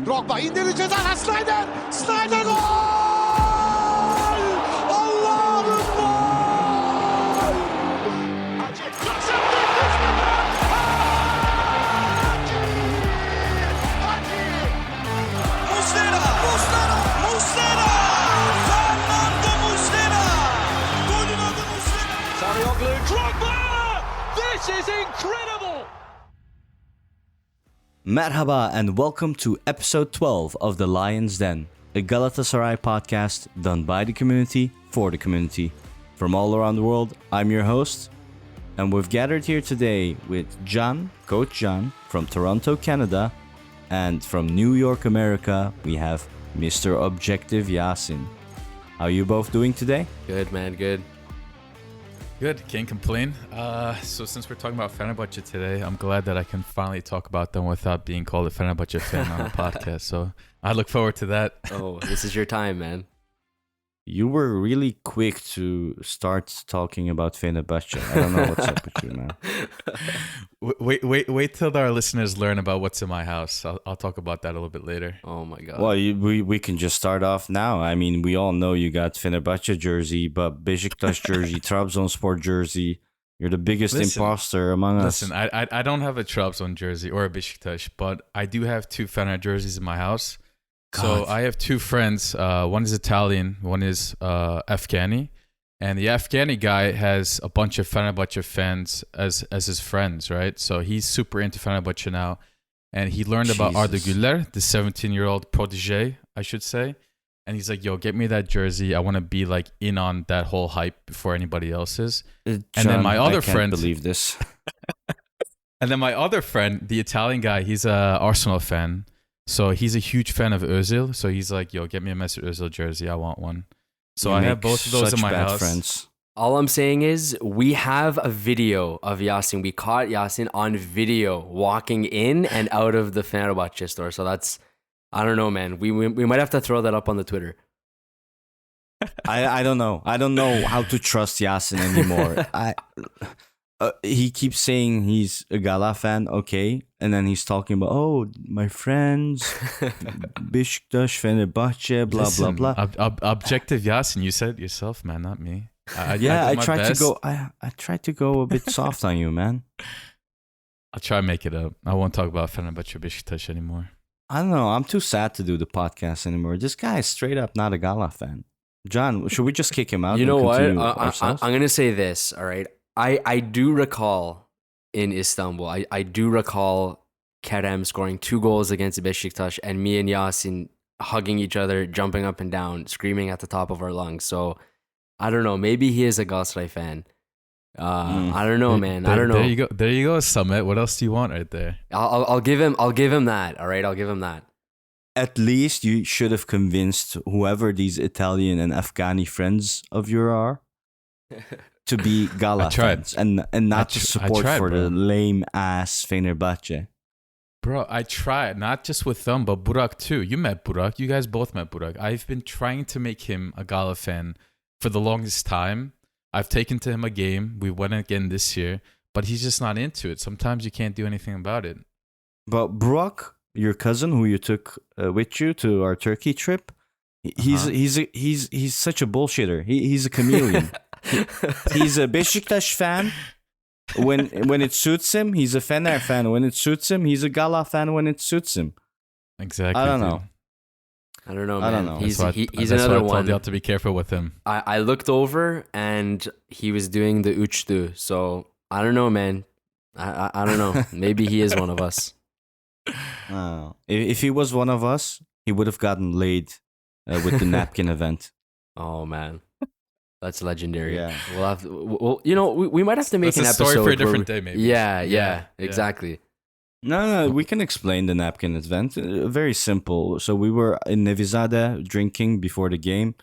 Drogba indirdi ceza. Snyder. Snyder gol! Allah'ım gol! Muslera! Fernando Muslera! Golün adı Muslera! Sarıyoglu. Drogba! This is incredible! Merhaba and welcome to episode 12 of The Lion's Den, a Galatasaray podcast done by the community for the community. From all around the world, I'm your host, and we've gathered here today with John, Coach John, from Toronto, Canada, and from New York, America, we have Mr. Objective Yasin. How are you both doing today? Good, man. Good. Good, can't complain. So since we're talking about Fenerbahce today, I'm glad that I can finally talk about them without being called a Fenerbahce fan on the podcast. So I look forward to that. Oh, this is your time, man. You were really quick to start talking about Fenerbahce. I don't know what's up with you, man. Wait till our listeners learn about what's in my house. I'll talk about that a little bit later. Oh my god. Well, we can just start off now. I mean, we all know you got Fenerbahce jersey, but Beşiktaş jersey, Trabzonspor jersey. You're the biggest imposter among us. Listen, I don't have a Trabzon jersey or a Beşiktaş, but I do have two Fener jerseys in my house. So I have two friends. One is Italian, one is Afghani. And the Afghani guy has a bunch of Fenerbahce fans as his friends, right? So he's super into Fenerbahce now. And he learned about Arda Güler, the 17-year-old protege, I should say. And he's like, yo, get me that jersey. I want to be like in on that whole hype before anybody else is. John, and then my other I can't friend... believe this. And then my other friend, the Italian guy, he's a Arsenal fan. So he's a huge fan of Özil. So he's like, yo, get me a Mesut Özil jersey. I want one. So I have both of those in my house. Friends. All I'm saying is we have a video of Yasin. We caught Yasin on video walking in and out of the Fenerbahce store. So that's, I don't know, man. We might have to throw that up on the Twitter. I don't know. I don't know how to trust Yasin anymore. He keeps saying he's a Gala fan, okay, and then he's talking about, oh, my friends, Beşiktaş, Fenerbahce, blah, Listen, blah, blah. Objective Yasin, you said it yourself, man, not me. I tried to go a bit soft on you, man. I'll try to make it up. I won't talk about Fenerbahce Beşiktaş anymore. I don't know. I'm too sad to do the podcast anymore. This guy is straight up not a Gala fan. John, should we just kick him out? You know what? I'm I'm going to say this, all right? I do recall in Istanbul, I do recall Kerem scoring 2 goals against Beşiktaş and me and Yasin hugging each other, jumping up and down, screaming at the top of our lungs. So, I don't know. Maybe he is a Galatasaray fan. I don't know, man. I don't know. There you go, Summit. What else do you want right there? I'll give him that, all right? I'll give him that. At least you should have convinced whoever these Italian and Afghani friends of yours are to be Gala fans and not to support for the lame ass Fenerbahce. Bro, I tried, not just with them, but Burak too. You met Burak. You guys both met Burak. I've been trying to make him a Gala fan for the longest time. I've taken to him a game. We went again this year, but he's just not into it. Sometimes you can't do anything about it. But Burak, your cousin who you took with you to our Turkey trip, he's such a bullshitter. He's a chameleon. He's a Beşiktaş fan when it suits him. He's a Fener fan when it suits him. He's a Gala fan when it suits him. Exactly. I don't know. I don't know, I man. don't know. He's that's another why I one. told you have to be careful with him. I looked over and he was doing the uchtu. So I don't know, man. I don't know. Maybe he is one of us. If he was one of us, he would have gotten laid with the napkin event. Oh man, that's legendary. Yeah. We'll have. We might have to make That's an a story episode for a different day, maybe. Yeah, exactly. No, we can explain the napkin event. Very simple. So we were in Nevizade drinking before the game,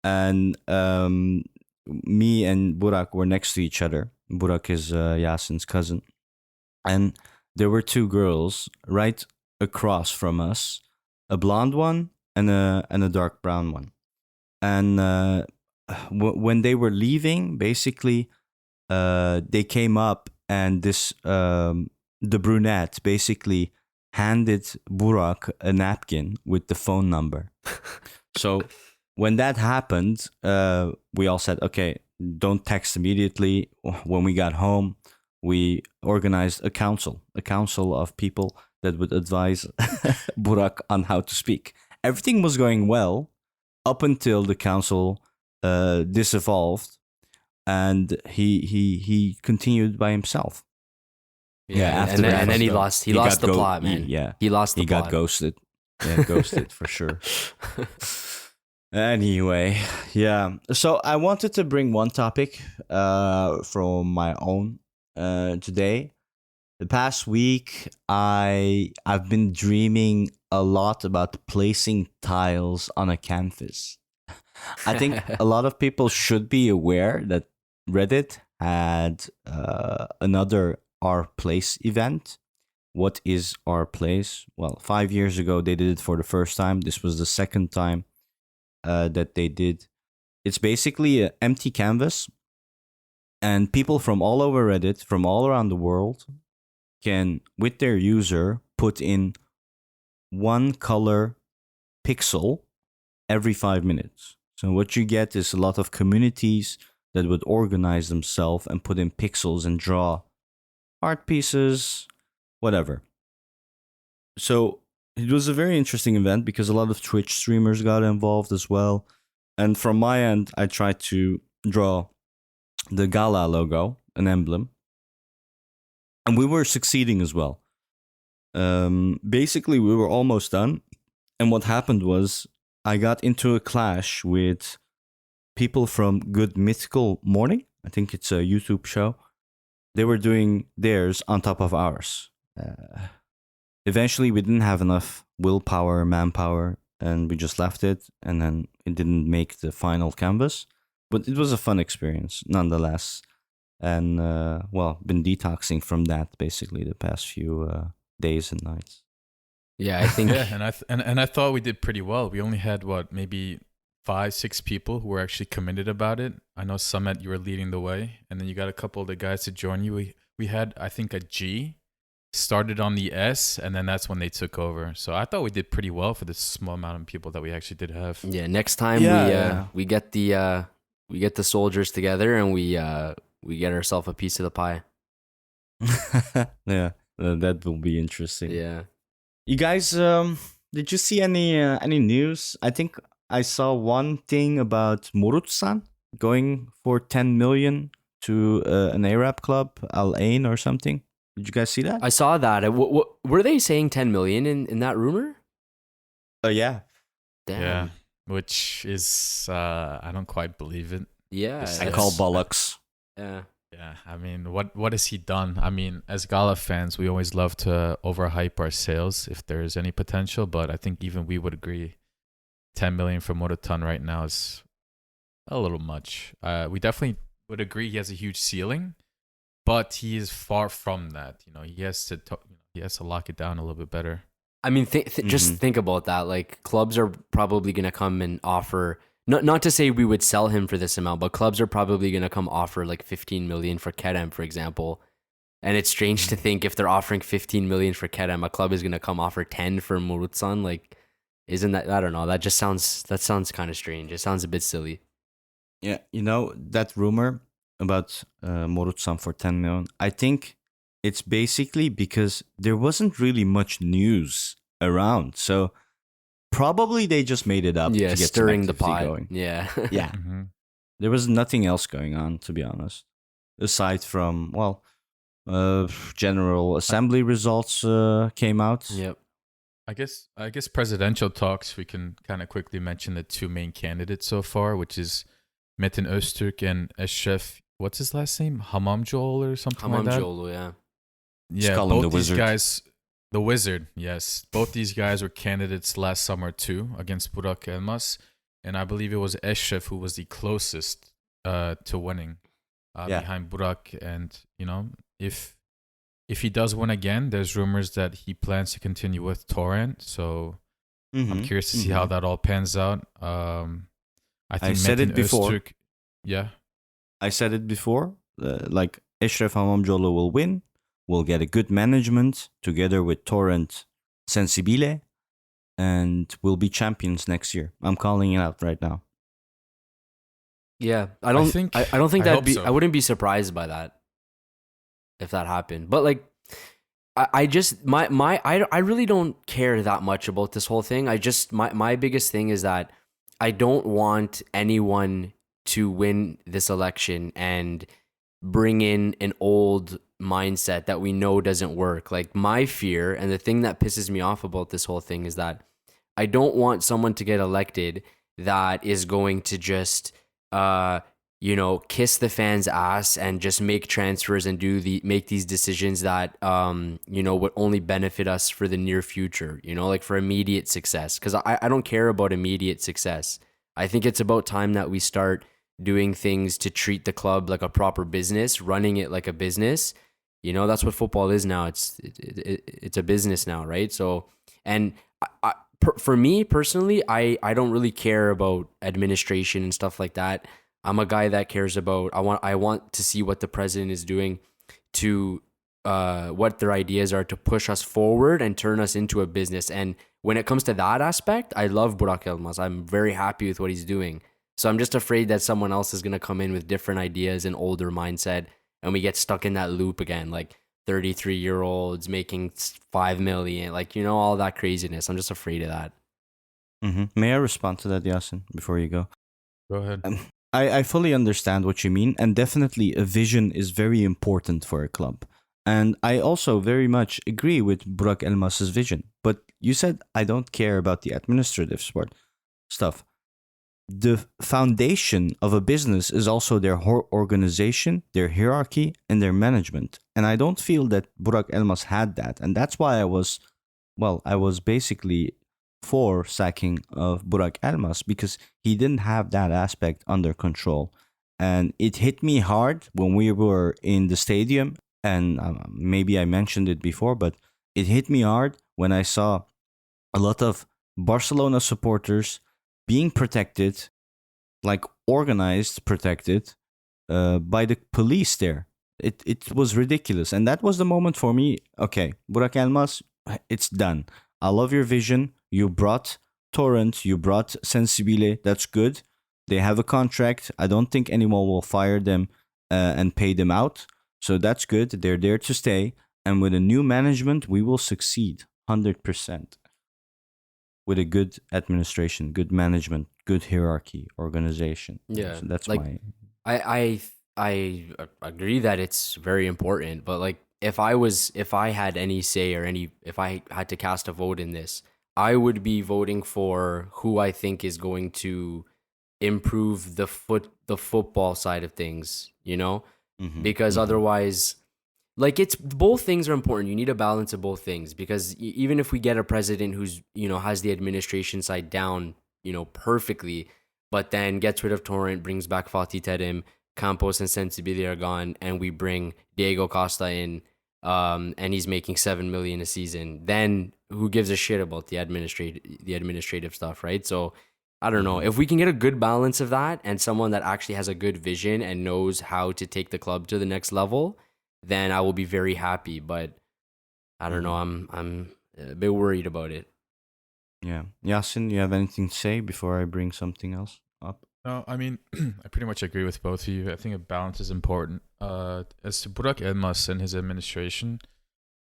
and me and Burak were next to each other. Burak is Yasin's cousin, and there were 2 girls right across from us, a blonde one and a dark brown one. And when they were leaving, basically, they came up and this the brunette basically handed Burak a napkin with the phone number. So when that happened, we all said, okay, don't text immediately. When we got home, we organized a council of people that would advise Burak on how to speak. Everything was going well up until the council dissolved, and he continued by himself. Yeah, after and then he though, lost. He lost got the plot, man. He lost the he plot. got ghosted. Yeah, ghosted for sure. Anyway, yeah. So I wanted to bring one topic from my own today. The past week, I've been dreaming a lot about placing tiles on a canvas. I think a lot of people should be aware that Reddit had another Our Place event. What is Our Place? Well, 5 years ago, they did it for the first time. This was the second time that they did. It's basically an empty canvas, and people from all over Reddit, from all around the world, can, with their user, put in one color pixel every 5 minutes. So what you get is a lot of communities that would organize themselves and put in pixels and draw art pieces, whatever. So it was a very interesting event because a lot of Twitch streamers got involved as well. And from my end, I tried to draw the Gala logo, an emblem. And we were succeeding as well. Basically, we were almost done. And what happened was I got into a clash with people from Good Mythical Morning. I think it's a YouTube show. They were doing theirs on top of ours. Eventually, we didn't have enough willpower, manpower, and we just left it. And then it didn't make the final canvas. But it was a fun experience, nonetheless. And, well, been detoxing from that basically the past few days and nights. Yeah, I think. Yeah, and I thought we did pretty well. We only had maybe 5-6 people who were actually committed about it. I know Summit, you were leading the way, and then you got a couple of the guys to join you. We had, I think, a G, started on the S, and then that's when they took over. So I thought we did pretty well for the small amount of people that we actually did have. Yeah, next time we get the soldiers together and we get ourselves a piece of the pie. Yeah, that will be interesting. Yeah. You guys, did you see any news? I think I saw one thing about Morutsan going for 10 million to an Arab club, Al Ain or something. Did you guys see that? I saw that. Were they saying 10 million in that rumor? Yeah. Damn. Yeah, which is, I don't quite believe it. Yeah. I call bollocks. Yeah. Yeah, I mean, what has he done? I mean, as Gala fans, we always love to overhype our sales if there is any potential, but I think even we would agree 10 million for Morutan right now is a little much. We definitely would agree he has a huge ceiling, but he is far from that. You know, he has to lock it down a little bit better. I mean, just think about that. Like, clubs are probably going to come and offer, not to say we would sell him for this amount, but clubs are probably going to come offer like 15 million for Kerem, for example. And it's strange to think if they're offering 15 million for Kerem, a club is going to come offer 10 for Murutsan. Like, isn't that, I don't know, that sounds kind of strange. It sounds a bit silly. Yeah, you know, that rumor about Morutsan for 10 million, I think it's basically because there wasn't really much news around. So probably they just made it up to get stirring the pot going. Yeah. Yeah. Mm-hmm. There was nothing else going on, to be honest, aside from, well, General Assembly results came out. Yep. I guess presidential talks, we can kind of quickly mention the two main candidates so far, which is Metin Öztürk and Eşref, what's his last name? Hamamcıoğlu or something like that? Hamamcıoğlu, yeah. Yeah, Call him both the these wizard. guys, the wizard, yes. Both these guys were candidates last summer too against Burak Elmas, and I believe it was Eşref who was the closest to winning behind Burak. And you know, if he does win again, there's rumors that he plans to continue with Torrent. So I'm curious to see how that all pans out. I think said Metin it before. Öztürk, yeah. I said it before. Like Eşref Hamamcıoğlu will win. We'll get a good management together with Torrent Sensibile, and we'll be champions next year. I'm calling it out right now. Yeah, I don't think I that'd hope be. so. I wouldn't be surprised by that if that happened. But like, I just I really don't care that much about this whole thing. I just my biggest thing is that I don't want anyone to win this election and bring in an old mindset that we know doesn't work. Like my fear and the thing that pisses me off about this whole thing is that I don't want someone to get elected that is going to just kiss the fans' ass and just make transfers and make these decisions that would only benefit us for the near future, like for immediate success. Because I don't care about immediate success. I think it's about time that we start doing things to treat the club like a proper business, running it like a business. That's what football is now. It's a business now, right? So, and for me personally, I don't really care about administration and stuff like that. I'm a guy that cares about, I want to see what the president is doing to what their ideas are to push us forward and turn us into a business. And when it comes to that aspect, I love Burak Yilmaz. I'm very happy with what he's doing. So I'm just afraid that someone else is going to come in with different ideas and older mindset, and we get stuck in that loop again, like 33-year-olds making 5 million, like, all that craziness. I'm just afraid of that. May I respond to that, Yasin, before you go? Go ahead. I fully understand what you mean, and definitely a vision is very important for a club. And I also very much agree with Burak Elmas's vision. But you said I don't care about the administrative stuff. The foundation of a business is also their organization, their hierarchy, and their management. And I don't feel that Burak Elmas had that. And that's why I was basically for sacking of Burak Elmas, because he didn't have that aspect under control. And it hit me hard when we were in the stadium. And maybe I mentioned it before, but it hit me hard when I saw a lot of Barcelona supporters being protected, like organized, protected by the police there. It was ridiculous. And that was the moment for me. Okay, Burak Elmas, it's done. I love your vision. You brought Torrent, you brought Sensibile. That's good. They have a contract. I don't think anyone will fire them and pay them out. So that's good. They're there to stay. And with a new management, we will succeed 100%. With a good administration, good management, good hierarchy, organization. Yeah, so that's like, I agree that it's very important. But like, if I had any say or if I had to cast a vote in this, I would be voting for who I think is going to improve the football side of things, because otherwise, like, it's both things are important. You need a balance of both things, because even if we get a president who's, has the administration side down, perfectly, but then gets rid of Torrent, brings back Fatih Terim, Campos and Sensibili are gone, and we bring Diego Costa in, and he's making 7 million a season, then who gives a shit about the administrative stuff, right? So I don't know. If we can get a good balance of that and someone that actually has a good vision and knows how to take the club to the next level, then I will be very happy. But I don't know. I'm a bit worried about it. Yeah. Yasin, you have anything to say before I bring something else up? No, I mean, I pretty much agree with both of you. I think a balance is important. As to Burak Elmas and his administration,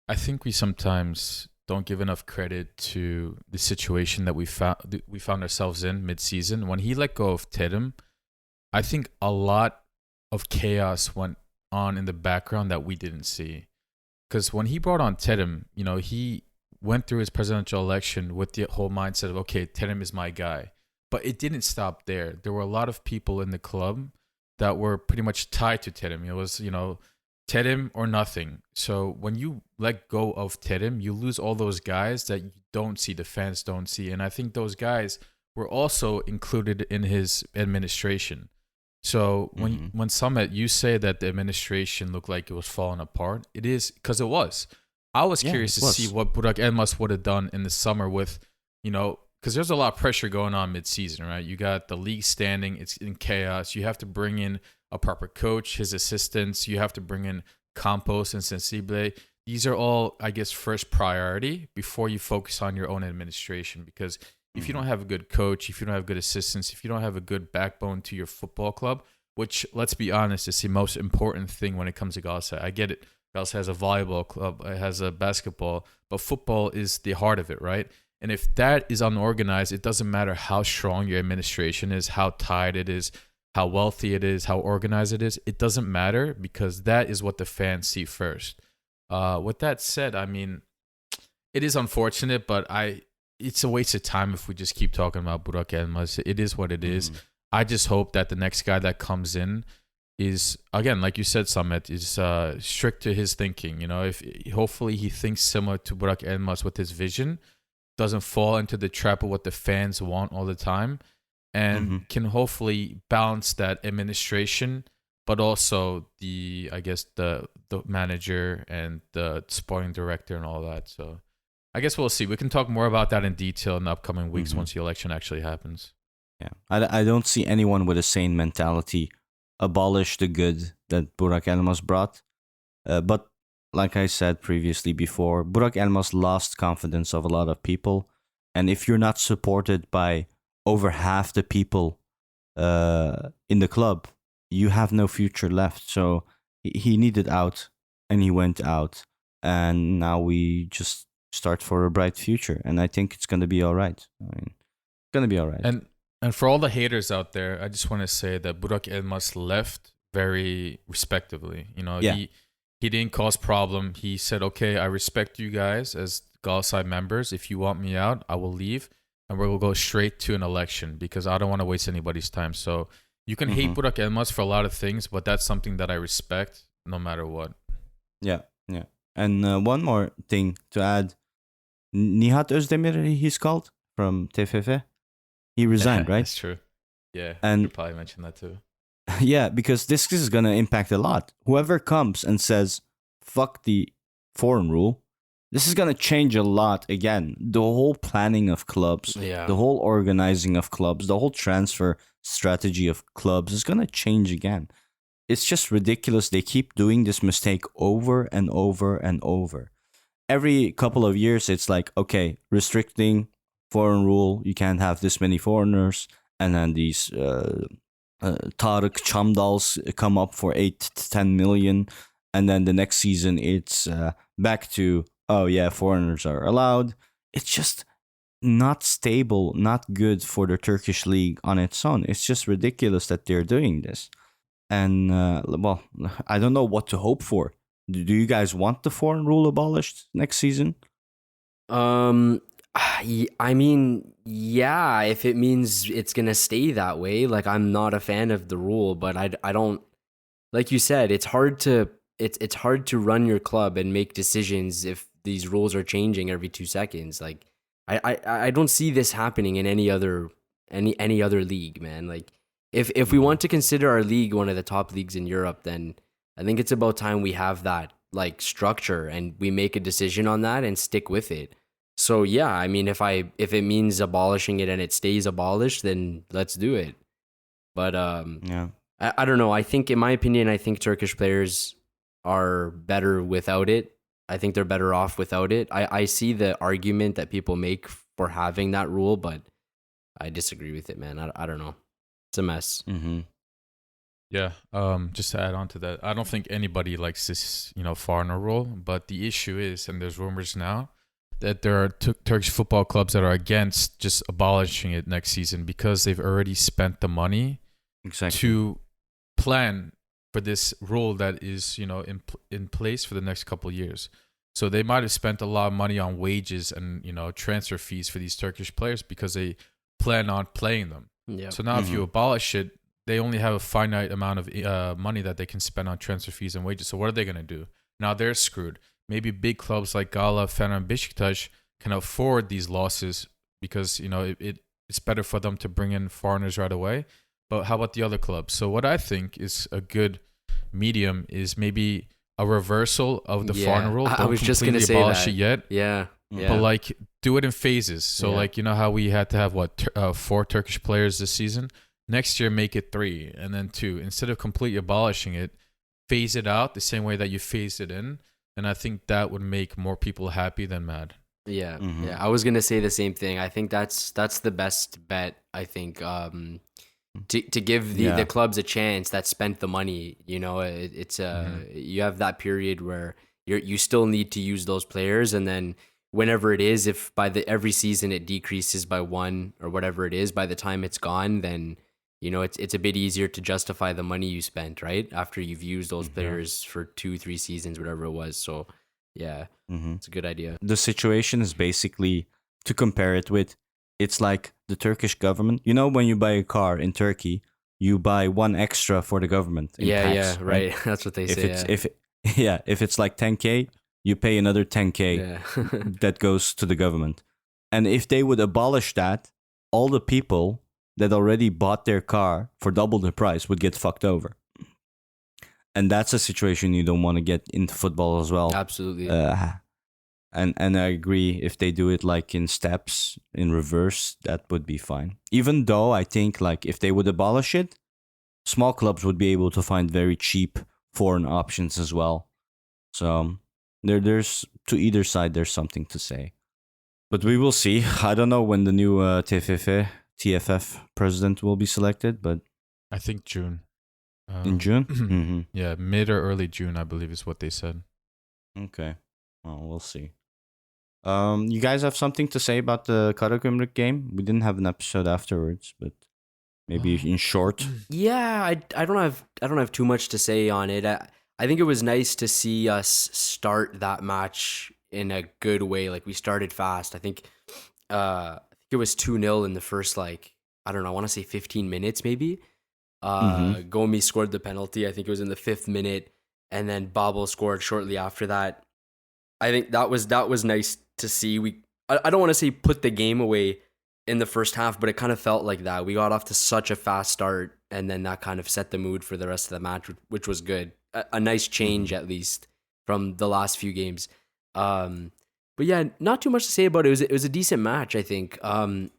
I think we sometimes don't give enough credit to the situation that we found ourselves in mid-season. When he let go of Terim, I think a lot of chaos went on in the background that we didn't see. Because when he brought on Terim, he went through his presidential election with the whole mindset of, okay, Terim is my guy. But it didn't stop there. There were a lot of people in the club that were pretty much tied to Terim. It was, Terim or nothing. So when you let go of Terim, you lose all those guys that you don't see, the fans don't see. And I think those guys were also included in his administration. So when Samet, you say that the administration looked like it was falling apart, it is because it was. I was curious to see what Burak Elmas would have done in the summer with, because there's a lot of pressure going on mid-season, right? You got the league standing, it's in chaos. You have to bring in a proper coach, his assistants. You have to bring in Campos and Sensible. these are all, I guess, first priority before you focus on your own administration. Because if you don't have a good coach, if you don't have good assistants, if you don't have a good backbone to your football club, which, let's be honest, is the most important thing when it comes to Galatasaray. I get it. Galatasaray has a volleyball club, it has a basketball, but football is the heart of it, right? And if that is unorganized, it doesn't matter how strong your administration is, how tight it is, how wealthy it is, how organized it is. It doesn't matter, because that is what the fans see first. With that said, I mean, it is unfortunate, but it's a waste of time if we just keep talking about Burak Elmas. It is what it is. I just hope that the next guy that comes in is, again, like you said, Samet, is strict to his thinking. You know, if hopefully he thinks similar to Burak Elmas with his vision, doesn't fall into the trap of what the fans want all the time, and can hopefully balance that administration, but also the manager and the sporting director and all that. So I guess we'll see. We can talk more about that in detail in the upcoming weeks once the election actually happens. Yeah, I don't see anyone with a sane mentality abolish the good that Burak Elmas brought. But like I said previously before, Burak Elmas lost confidence of a lot of people. And if you're not supported by over half the people in the club, you have no future left. So he needed out, and he went out. And now we just start for a bright future. And I think it's going to be all right. I mean, it's going to be all right. And for all the haters out there, I just want to say that Burak Elmas left very respectively. You know, he didn't cause problem. He said, okay, I respect you guys as Galatasaray members. If you want me out, I will leave. And we'll go straight to an election, because I don't want to waste anybody's time. So you can hate Burak Elmas for a lot of things, but that's something that I respect no matter what. Yeah. And one more thing to add. Nihat Özdemir, he's called, from TFF. He resigned, right? That's true. Yeah, and you probably mentioned that too. Yeah, because this is going to impact a lot. Whoever comes and says, fuck the foreign rule, this is going to change a lot again. The whole planning of clubs, the whole organizing of clubs, the whole transfer strategy of clubs is going to change again. It's just ridiculous. They keep doing this mistake over and over and over. Every couple of years, it's like, okay, restricting foreign rule, you can't have this many foreigners, and then these Tarık Chamdals come up for 8 to 10 million, and then the next season it's back to, oh yeah, foreigners are allowed. It's just not stable, not good for the Turkish league on its own. It's just ridiculous that they're doing this. And well, I don't know what to hope for. Do you guys want the foreign rule abolished next season? I mean, yeah, if it means it's gonna stay that way. Like, I'm not a fan of the rule, but I don't, like you said, it's hard to run your club and make decisions if these rules are changing every 2 seconds. Like, I don't see this happening in any other league, man. Like, if we want to consider our league one of the top leagues in Europe, then I think it's about time we have that, like, structure, and we make a decision on that and stick with it. So yeah, I mean, if it means abolishing it and it stays abolished, then let's do it. But yeah, I don't know. I think, in my opinion, I think Turkish players are better without it. I think they're better off without it. I see the argument that people make for having that rule, but I disagree with it, man. I don't know. It's a mess. Yeah. Just to add on to that, I don't think anybody likes this, foreigner rule. But the issue is, and there's rumors now, that there are Turkish football clubs that are against just abolishing it next season because they've already spent the money to plan for this rule that is, in place for the next couple of years. So they might have spent a lot of money on wages and, transfer fees for these Turkish players because they plan on playing them. Yeah. So now if you abolish it, they only have a finite amount of money that they can spend on transfer fees and wages. So what are they going to do? Now they're screwed. Maybe big clubs like Gala, Fener, and Beşiktaş can afford these losses because, it's better for them to bring in foreigners right away. But how about the other clubs? So what I think is a good medium is maybe a reversal of the foreigner rule. I was just going to say abolish that. it yet. Yeah. But do it in phases. So how we had to have 4 Turkish players this season. Next year, make it 3 and then 2. Instead of completely abolishing it, phase it out the same way that you phased it in. and I think that would make more people happy than mad. Yeah, Mhm. yeah. I was gonna say the same thing. I think that's the best bet. I think to give the Yeah. clubs a chance that spent the money. You know, it's you have that period where you still need to use those players, and then whenever it is, if by the every season it decreases by one or whatever it is, by the time it's gone, then you know it's a bit easier to justify the money you spent, right? After you've used those players for 2-3 seasons, whatever it was. So yeah, Mhm. it's a good idea. The situation is basically, to compare it with, it's like the Turkish government. You know, when you buy a car in Turkey, you buy one extra for the government in Yeah, tax, yeah, right. That's what they If say. it's Yeah. if it, yeah, if it's like 10K, you pay another 10K Yeah. that goes to the government. And if they would abolish that, all the people that already bought their car for double the price would get fucked over. And that's a situation you don't want to get into football as well. Absolutely. And I agree, if they do it like in steps, in reverse, that would be fine. Even though I think like if they would abolish it, small clubs would be able to find very cheap foreign options as well. So there's to either side there's something to say. But we will see. I don't know when the new TFF president will be selected, but I think June. in June. Mm-hmm. Yeah, mid or early June, I believe is what they said. Okay. Well, we'll see. You guys have something to say about the Karagümrük game? We didn't have an episode afterwards, but maybe in short. Yeah, I don't have too much to say on it. I think it was nice to see us start that match in a good way. Like we started fast. I think it was 2-0 in the first, like, I don't know, I want to say 15 minutes maybe. Gomi scored the penalty. I think it was in the 5th minute, and then Babel scored shortly after that. I think that was nice to see. I don't want to say put the game away in the first half, but it kind of felt like that. We got off to such a fast start, and then that kind of set the mood for the rest of the match, which was good. A nice change, at least, from the last few games. But yeah, not too much to say about it. It was a decent match, I think.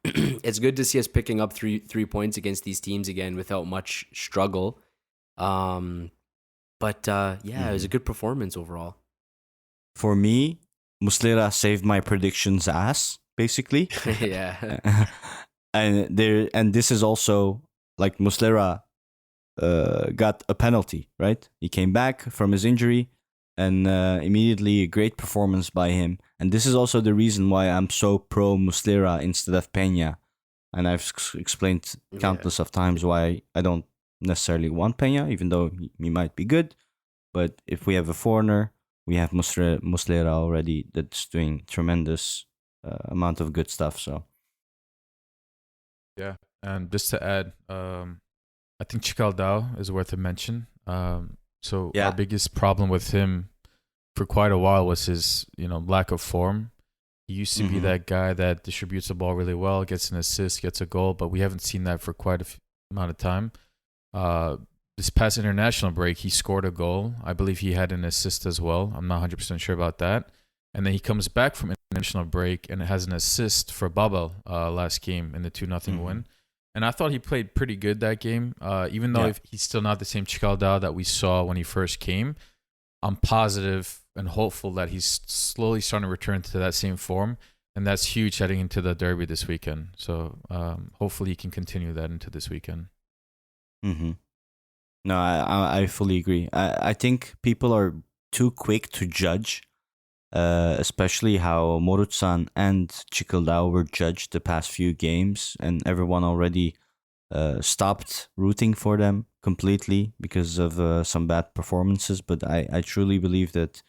It's good to see us picking up three points against these teams again without much struggle. But yeah, it was a good performance overall. For me, Muslera saved my predictions ass, basically. Yeah. and this is also like Muslera got a penalty, right? He came back from his injury, and immediately a great performance by him. And this is also the reason why I'm so pro Muslera instead of Peña. And I've explained countless of times why I don't necessarily want Peña, even though he might be good. But if we have a foreigner, we have Muslera already that's doing tremendous amount of good stuff. So Yeah, and just to add, I think Chikaldao is worth a mention. So Yeah. our biggest problem with him for quite a while was his, lack of form. He used to be that guy that distributes the ball really well, gets an assist, gets a goal, but we haven't seen that for quite a amount of time. This past international break, he scored a goal. I believe he had an assist as well. I'm not 100% sure about that. And then he comes back from international break and has an assist for Babel last game in the 2-0 win. And I thought he played pretty good that game. Even though he's still not the same Chikaldao that we saw when he first came, I'm positive and hopeful that he's slowly starting to return to that same form. And that's huge heading into the derby this weekend. So hopefully he can continue that into this weekend. Mm-hmm. No, I fully agree. I think people are too quick to judge, especially how Morutsan and Chikaldao were judged the past few games, and everyone already stopped rooting for them completely because of some bad performances. But I truly believe that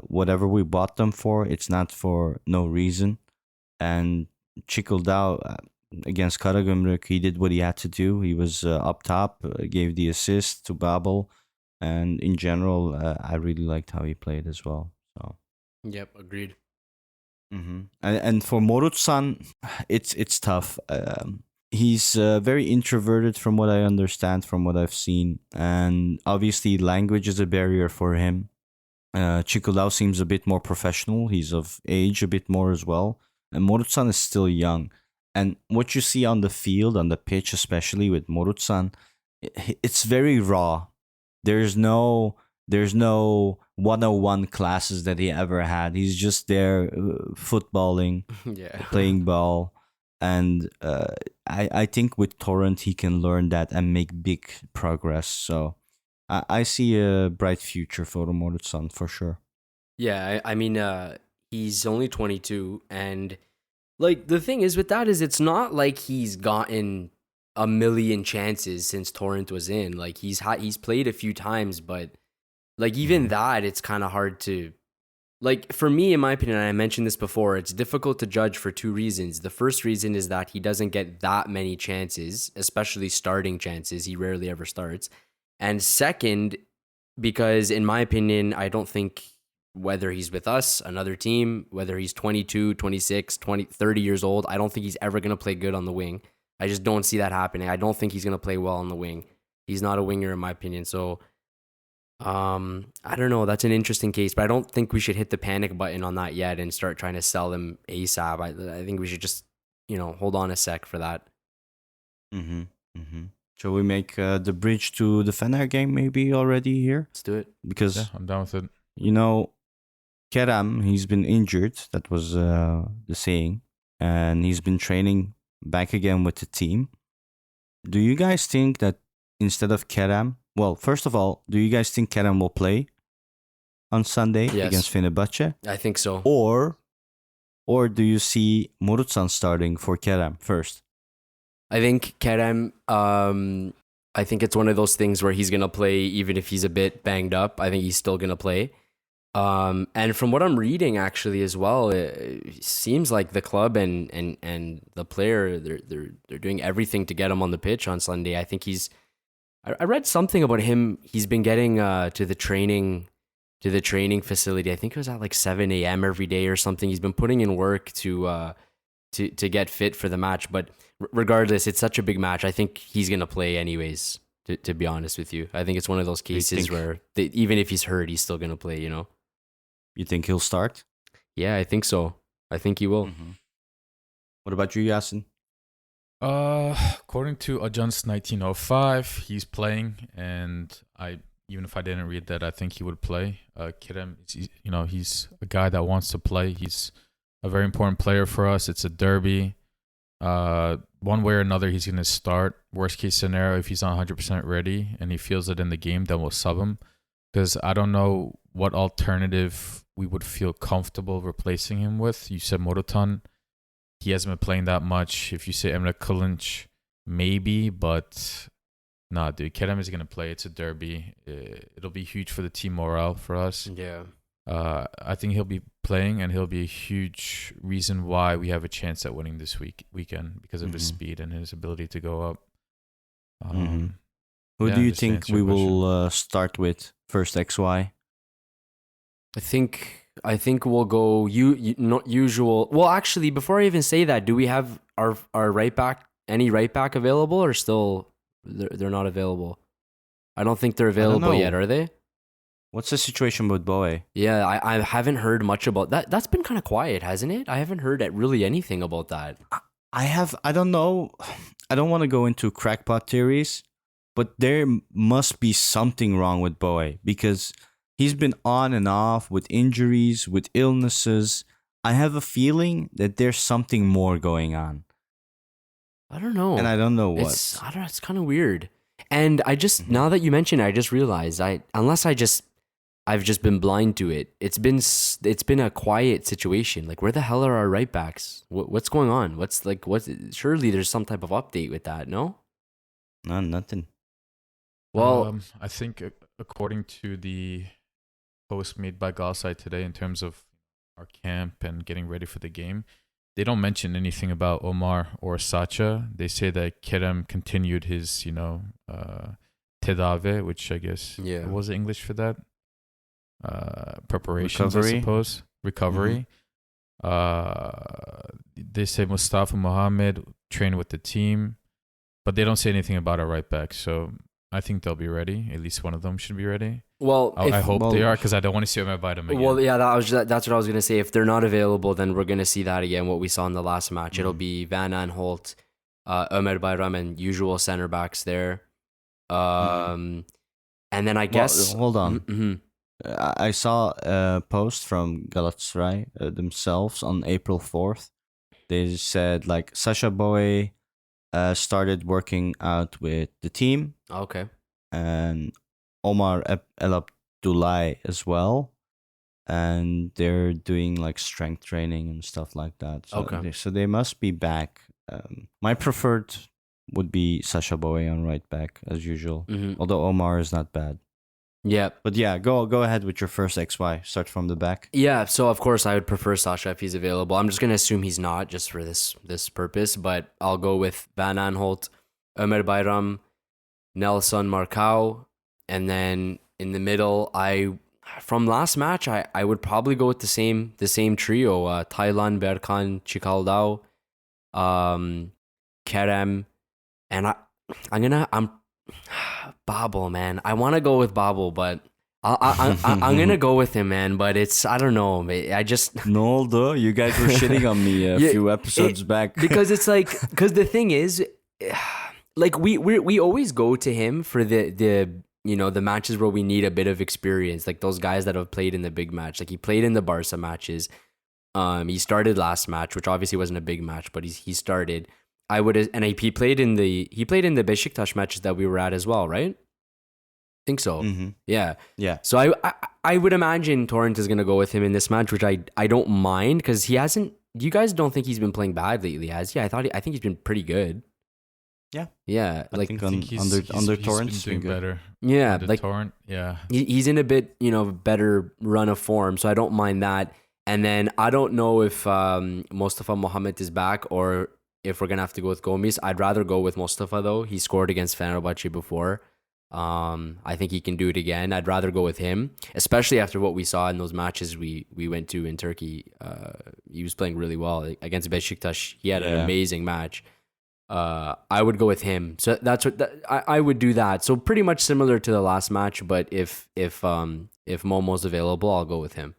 whatever we bought them for, it's not for no reason. And Chikaldao against Karagümrük, he did what he had to do. He was up top, gave the assist to Babel, and in general, I really liked how he played as well. So, Yep, agreed. and for Morutsan, it's tough. He's very introverted, from what I understand, from what I've seen, and obviously language is a barrier for him. Chikaldao seems a bit more professional. He's of age a bit more as well, and Morutsan is still young. And what you see on the field, on the pitch, especially with Morutsan, it's very raw. There's no There's no 101 classes that he ever had. He's just there footballing, Yeah. playing ball. And I think with Torrent, he can learn that and make big progress. So I see a bright future for Morutsan for sure. Yeah, I mean, he's only 22, and like the thing is with that is it's not like he's gotten a million chances since Torrent was in. Like he's played a few times, but like even that, it's kind of hard to like for me, in my opinion. And I mentioned this before. It's difficult to judge for two reasons. The first reason is that he doesn't get that many chances, especially starting chances. He rarely ever starts. And second, because in my opinion, I don't think whether he's with us, another team, whether he's 22, 26, 20, 30 years old, I don't think he's ever going to play good on the wing. I just don't see that happening. I don't think he's going to play well on the wing. He's not a winger in my opinion. So, I don't know. That's an interesting case, but I don't think we should hit the panic button on that yet and start trying to sell him ASAP. I think we should just, hold on a sec for that. Mm-hmm. Mm-hmm. Shall we make the bridge to the Fener game maybe already here? Let's do it. Because, Yeah, I'm down with it. Kerem, he's been injured. That was the saying. And he's been training back again with the team. Do you guys think that instead of Kerem, well, first of all, do you guys think Kerem will play on Sunday against Fenerbahce? I think so. Or do you see Morutsan starting for Kerem first? I think Kerem, I think it's one of those things where he's going to play even if he's a bit banged up. I think he's still going to play. And from what I'm reading actually as well, it seems like the club and the player, they're doing everything to get him on the pitch on Sunday. I think I read something about him. He's been getting to the training facility. I think it was at like 7 a.m. every day or something. He's been putting in work to get fit for the match. But regardless, it's such a big match. I think he's gonna play anyways. To be honest with you, I think it's one of those cases where even if he's hurt, he's still gonna play. You think he'll start? Yeah, I think so. I think he will. Mm-hmm. What about you, Yasin? According to Agents 1905, he's playing, and even if I didn't read that, I think he would play. Kerem, he's a guy that wants to play. He's a very important player for us. It's a derby. One way or another, he's going to start. Worst case scenario, if he's not 100% ready and he feels it in the game, then we'll sub him. Because I don't know what alternative we would feel comfortable replacing him with. You said Morutan. He hasn't been playing that much. If you say Emre Kılınç, maybe, but nah, dude. Kerem is going to play. It's a derby. It'll be huge for the team morale for us. Yeah. I think he'll be playing, and he'll be a huge reason why we have a chance at winning this weekend because of his speed and his ability to go up. Who do you think we will start with first? XY. I think we'll go not usual. Well, actually, before I even say that, do we have our right back available, or still they're not available? I don't think they're available yet, are they? What's the situation with Boe? Yeah, I haven't heard much about that. That's been kind of quiet, hasn't it? I haven't heard really anything about that. I don't know. I don't want to go into crackpot theories, but there must be something wrong with Boe because he's been on and off with injuries, with illnesses. I have a feeling that there's something more going on. I don't know. And I don't know what. It's kind of weird. And I just, now that you mention it, I just realized I've just been blind to it. It's been a quiet situation. Like, where the hell are our right backs? What's going on? Surely there's some type of update with that, no? No, nothing. Well, I think according to the post made by Galatasaray today in terms of our camp and getting ready for the game, they don't mention anything about Omar or Sacha. They say that Kerem continued his, tedavi, which I guess, what was the English for that? Preparations, recovery. I suppose. Recovery. They say Mustafa Mohammed trained with the team, but they don't say anything about our right back. So I think they'll be ready. At least one of them should be ready. Well, I hope they are, because I don't want to see them bite them again. Well, yeah, that's what I was gonna say. If they're not available, then we're gonna see that again. What we saw in the last match, it'll be Van Aanholt, Ömer Bayram, and usual center backs there. And then I guess hold on. Mhm. I saw a post from Galatasaray themselves on April 4th. They said like Sasha Boy started working out with the team, Okay. and Omar El Abdullahi as well. And they're doing like strength training and stuff like that. So Okay. they must be back. My preferred would be Sasha Boy on right back as usual. Mhm. Although Omar is not bad. Yeah. But yeah, go ahead with your first XY. Start from the back. Yeah, so of course I would prefer Sasha if he's available. I'm just gonna assume he's not just for this purpose, but I'll go with Van Aanholt, Ömer Bayram, Nelson Marcao, and then in the middle, from last match I would probably go with the same trio: Taylan, Berkan, Chikaldao, Kerem, and I'm Babel, man. I want to go with Babel, but I'm gonna go with him, man. But I don't know. I just No, oldu? You guys were shitting on me a Yeah, few episodes back. because the thing is, like we always go to him for the matches where we need a bit of experience, like those guys that have played in the big match. Like he played in the Barca matches. He started last match, which obviously wasn't a big match, but he started. He played in the Besiktas matches that we were at as well, right? I think so. Mhm. Yeah. Yeah. So I would imagine Torrent is gonna go with him in this match, which I don't mind because he hasn't. You guys don't think he's been playing bad lately, has he? I think he's been pretty good. Yeah. Yeah. I Like think I think under he's Torrent's been been doing good. better. yeah, Under like Torrent, yeah. he's in a bit better run of form, so I don't mind that. And then I don't know if Mustafa Mohamed is back or if we're gonna have to go with Gomis. I'd rather go with Mustafa though. He scored against Fenerbahce before. I think he can do it again. I'd rather go with him, especially after what we saw in those matches we went to in Turkey. He was playing really well against Besiktas. He had an Yeah. amazing match. I would go with him. So that's I would do that. So pretty much similar to the last match, but if Momo's available, I'll go with him.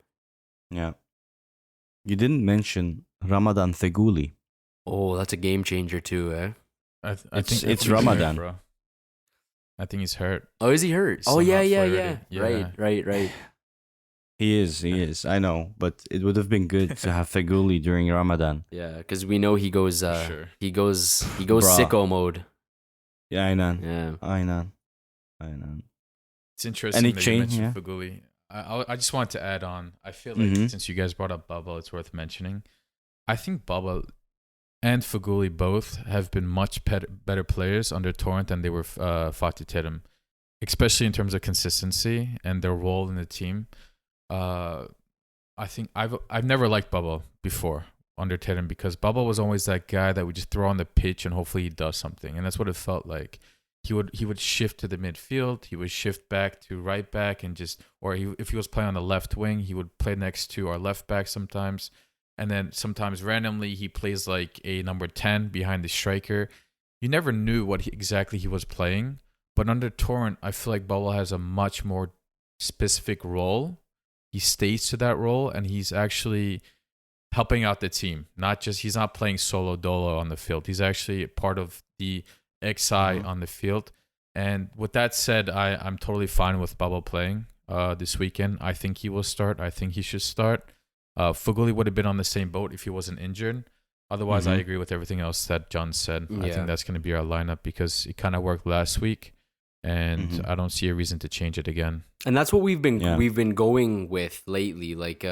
Yeah. You didn't mention Ramadan Theguli. Oh, that's a game changer too, eh? I It's- think it's he's Ramadan. hurt, bro. I think he's hurt. Oh, is he hurt? He's Oh yeah, somehow yeah, flirted. yeah. Yeah. Right. He is. I know, but it would have been good to have Theguli during Ramadan. Yeah, because we know he goes sure. he goes Bruh. sicko mode. Yeah, I know. Yeah. I know. It's interesting Any that change, you yeah? mentioned Fuguli. I just wanted to add on. I feel like Mhm. since you guys brought up Bubble, it's worth mentioning. I think Bubble and Fuguli both have been much better players under Torrent than they were Fatih Terim, especially in terms of consistency and their role in the team. I think I've never liked Bubble before under Terim because Bubble was always that guy that would just throw on the pitch and hopefully he does something, and that's what it felt like. He would shift to the midfield, he would shift back to right back, and if he was playing on the left wing, he would play next to our left back sometimes, and then sometimes randomly he plays like a number 10 behind the striker. You never knew what exactly he was playing, but under Torrent, I feel like Bubble has a much more specific role. He stays to that role, and he's actually helping out the team. He's not playing solo dolo on the field. He's actually part of the XI on the field. And with that said, I'm totally fine with Bubble playing this weekend. I think he will start. I think he should start. Fuguli would have been on the same boat if he wasn't injured. Otherwise, I agree with everything else that John said. I Yeah. think that's going to be our lineup because it kind of worked last week, and I don't see a reason to change it again. And that's what we've been Yeah. going with lately. Like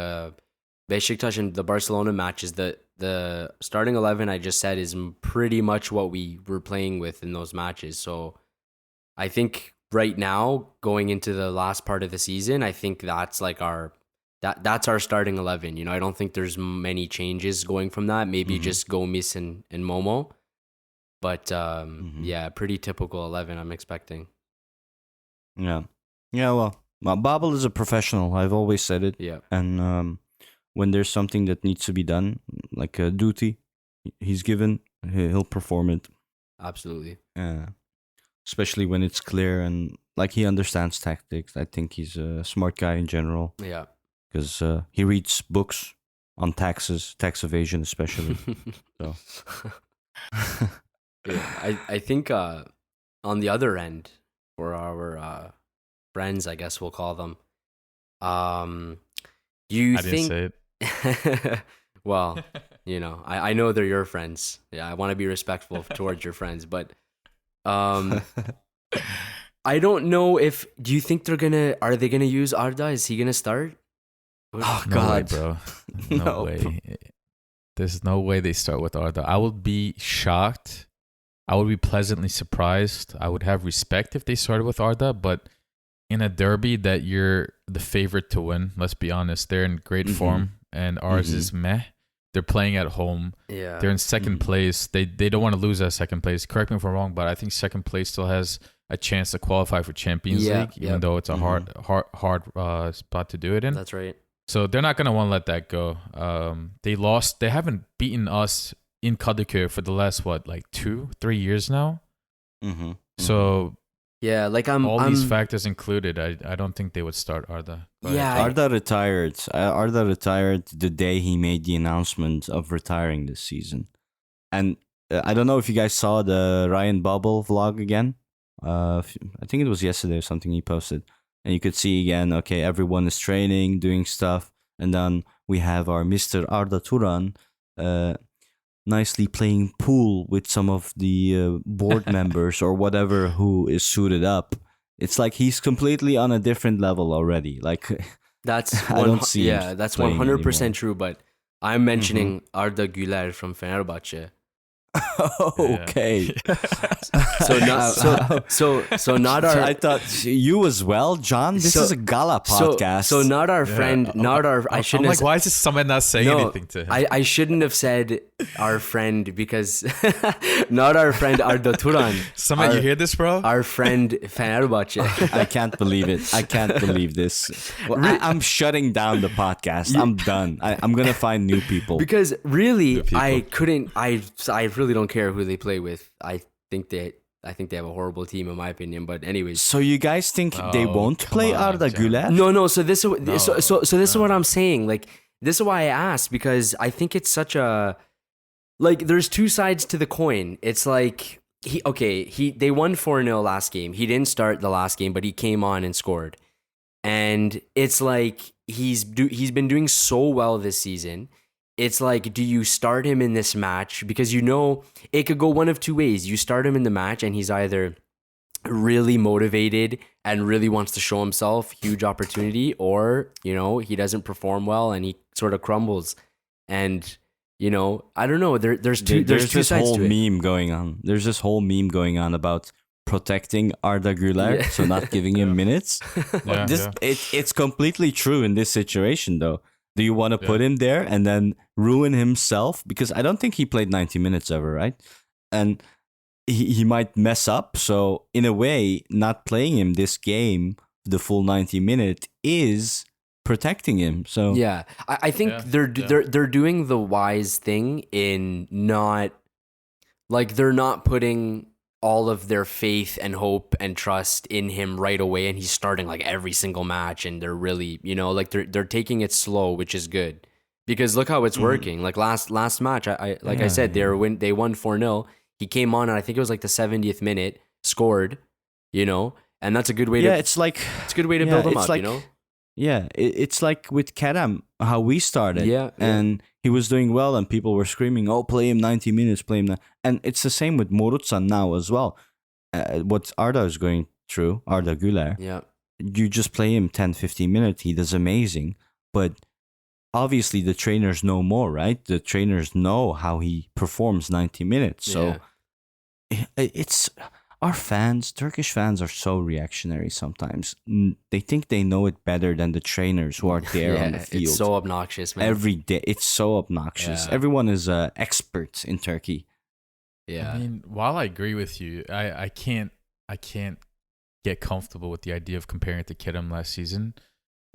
Besiktas and the Barcelona matches, the starting 11 I just said is pretty much what we were playing with in those matches. So I think right now, going into the last part of the season, I think that's like that's our starting 11. I don't think there's many changes going from that. Maybe just Gomis and Momo. But yeah, pretty typical 11 I'm expecting. Yeah. Well, Babel is a professional. I've always said it. Yeah. And when there's something that needs to be done, like a duty he's given, he'll perform it. Absolutely. Especially when it's clear and like he understands tactics. I think he's a smart guy in general Yeah. because he reads books on taxes, tax evasion especially. So Yeah, I think on the other end for our friends, I guess we'll call them. Do you I didn't say think? Well, I know they're your friends. Yeah, I want to be respectful towards your friends, but I don't know if. Do you think are they gonna use Arda? Is he gonna start? Oh No way, God, bro. No No. way. There's no way they start with Arda. I would be shocked. I would be pleasantly surprised. I would have respect if they started with Arda, but in a derby that you're the favorite to win, let's be honest, they're in great Mhm. form and ours Mhm. is meh. They're playing at home. Yeah. They're in second Mhm. place. They don't want to lose that second place. Correct me if I'm wrong, but I think second place still has a chance to qualify for Champions Yeah, League, even yep. though it's a hard spot to do it in. That's right. So they're not gonna want to let that go. They lost. They haven't beaten us in Kadıköy for the last 2-3 years now. Mhm. So Yeah, like all these factors included, I don't think they would start Arda. But Yeah, Arda retired. Arda retired the day he made the announcement of retiring this season. And I don't know if you guys saw the Ryan Bubble vlog again. I think it was yesterday or something he posted. And you could see again, okay, everyone is training, doing stuff. And then we have our Mr. Arda Turan nicely playing pool with some of the board members or whatever who is suited up. It's like he's completely on a different level already. Like, that's I don't see him yeah, that's playing 100% anymore. true. But I'm mentioning Arda Güler from Fenerbahce. Okay. So not our. I thought you as well, John. This So- is a gala podcast. So not our Yeah. friend, not our. I I'm shouldn't like, have. why is this someone not saying anything to him? I shouldn't have said our friend because not our friend Arda Turan. Someone, you hear this, bro? Our friend Fenerbahce. I can't believe it. I can't believe this. Well, I'm shutting down the podcast. I'm done. I'm gonna find new people. Because really, people. I couldn't. I really don't care who they play with. I think they have a horrible team in my opinion. But anyways, So you guys think they Oh, won't come play on, Arda John. Güler? no. So this is what I'm saying. Like this is why I asked, because I think it's such a like. There's two sides to the coin. It's like they won 4-0 last game. He didn't start the last game, but he came on and scored. And it's like he's been doing so well this season. It's like, do you start him in this match? Because it could go one of two ways. You start him in the match and he's either really motivated and really wants to show himself, huge opportunity, or, he doesn't perform well and he sort of crumbles. And, I don't know. There's two There's this sides whole to it. meme going on. There's this whole meme going on about protecting Arda Güler, Yeah. so not giving him minutes. Yeah, It's completely true in this situation, though. Do you want to put him there and then ruin himself? Because I don't think he played 90 minutes ever, right? And he might mess up. So in a way, not playing him this game, the full 90 minute, is protecting him. So Yeah, I think Yeah, they're doing the wise thing in not they're not putting all of their faith and hope and trust in him right away, and he's starting like every single match, and they're really they're taking it slow, which is good because look how it's working. Like last match, I said they won 4-0. He came on and I think it was like the 70th minute, scored, and that's a good way to it's like it's a good way to build him it's up, like, Yeah, it's like with Kerem, how we started. Yeah. And he was doing well and people were screaming, oh, play him 90 minutes, play him. And it's the same with Morutsan now as well. What Arda is going through, Arda Güler, Yeah. you just play him 10, 15 minutes. He does amazing. But obviously the trainers know more, right? The trainers know how he performs 90 minutes. So it's... Our fans, Turkish fans, are so reactionary sometimes. They think they know it better than the trainers who are there on the field. It's so obnoxious, man. Every day. It's so obnoxious. Yeah. Everyone is expert in Turkey. Yeah. I mean, while I agree with you, I can't get comfortable with the idea of comparing it to Kerem last season.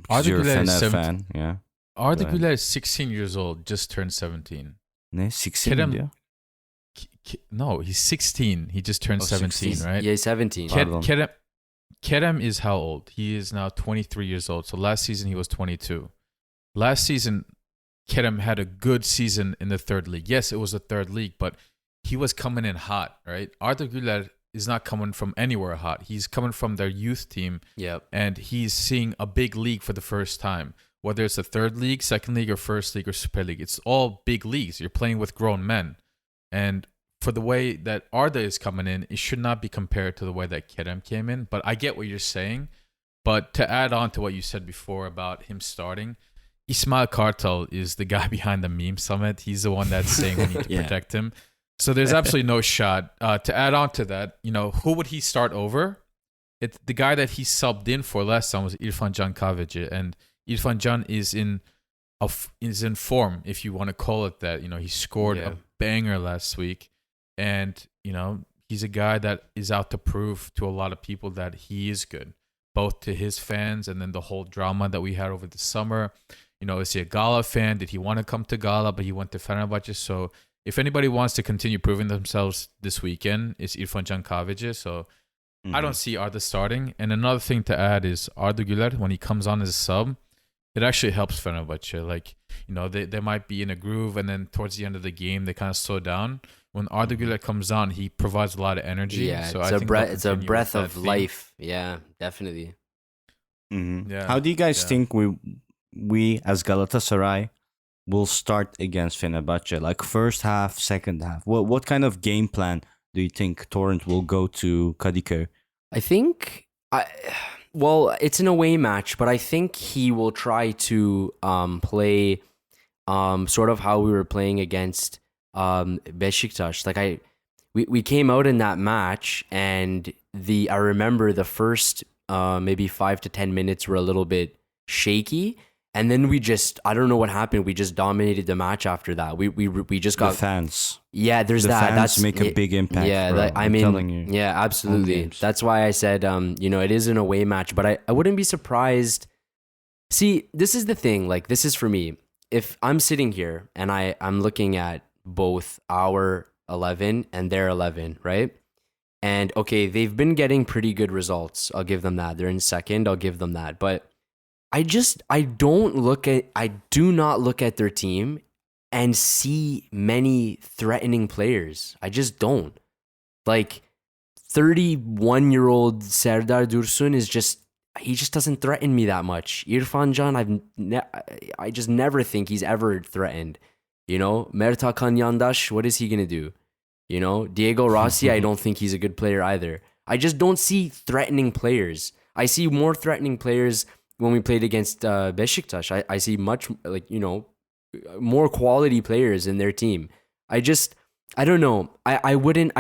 Because you're a Güler is Fener 17 fan. Yeah. Arda Go ahead. Güler is 16 years old, just turned 17. Ne? 16 Kerem- diyor. No, he's 16. He just turned 17, 16. right? Yeah, he's 17. Pardon. Kerem is how old? He is now 23 years old. So last season he was 22. Last season, Kerem had a good season in the third league. Yes, it was the third league, but he was coming in hot, right? Arda Güler is not coming from anywhere hot. He's coming from their youth team, Yep. and he's seeing a big league for the first time. Whether it's the third league, second league, or first league or Super League, it's all big leagues. You're playing with grown men. And for the way that Arda is coming in, it should not be compared to the way that Kerem came in. But I get what you're saying. But to add on to what you said before about him starting, Ismail Kartal is the guy behind the meme summit. He's the one that's saying we need to Yeah. protect him. So there's absolutely no shot. To add on to that, who would he start over? It's the guy that he subbed in for last time was İrfan Can Kahveci, and İrfan Can is in form, if you want to call it that. He scored a banger last week, and he's a guy that is out to prove to a lot of people that he is good, both to his fans and then the whole drama that we had over the summer. Is he a Gala fan? Did he want to come to Gala, but he went to Fenerbahce? So if anybody wants to continue proving themselves this weekend, it's İrfan Can Kahveci. So I don't see Arda starting. And another thing to add is Arda Güler, when he comes on as a sub, it actually helps Fenerbahce. Like, they might be in a groove, and then towards the end of the game, they kind of slow down. When Arda Güler comes on, he provides a lot of energy. Yeah, so it's I a think breath. they'll It's a continue breath with of that theme. life. Yeah, definitely. Yeah. How do you guys Yeah. think we as Galatasaray will start against Fenerbahce? Like first half, second half. What kind of game plan do you think Torrent will go to Kadıköy? I think well, it's an away match, but I think he will try to play sort of how we were playing against Beşiktaş. Like we came out in that match, and I remember the first maybe 5 to 10 minutes were a little bit shaky, and then I don't know what happened. We just dominated the match after that. We just got The fans. Yeah, there's The that. fans That's make a big impact. Yeah, bro. I I'm mean, telling you. yeah, absolutely. games. That's why I said, it is an away match, but I wouldn't be surprised. See, this is the thing. Like, this is for me. If I'm sitting here and I'm looking at both our 11 and their 11, right? And okay, they've been getting pretty good results. I'll give them that. They're in second. I'll give them that. But I do not look at their team and see many threatening players. I just don't. Like 31-year-old Serdar Dursun he just doesn't threaten me that much. İrfan Can, I just never think he's ever threatened. Mert Hakan Yandaş, what is he going to do? Diego Rossi, I don't think he's a good player either. I just don't see threatening players. I see more threatening players when we played against Beşiktaş. I see much more quality players in their team. I don't know. I wouldn't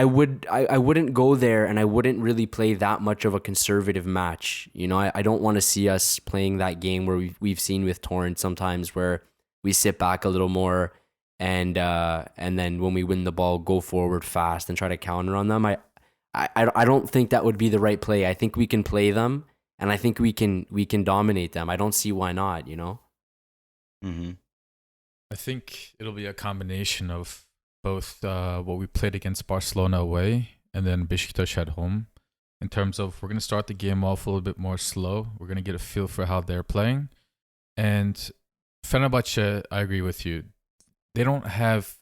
go there, and I wouldn't really play that much of a conservative match. I don't want to see us playing that game where we've seen with Torrent sometimes, where we sit back a little more and then when we win the ball, go forward fast and try to counter on them. I don't think that would be the right play. I think we can play them, and I think we can dominate them. I don't see why not. Mm-hmm. I think it'll be a combination of both what we played against Barcelona away and then Beşiktaş at home. In terms of, we're going to start the game off a little bit more slow. We're going to get a feel for how they're playing. And Fenerbahce, I agree with you. They don't have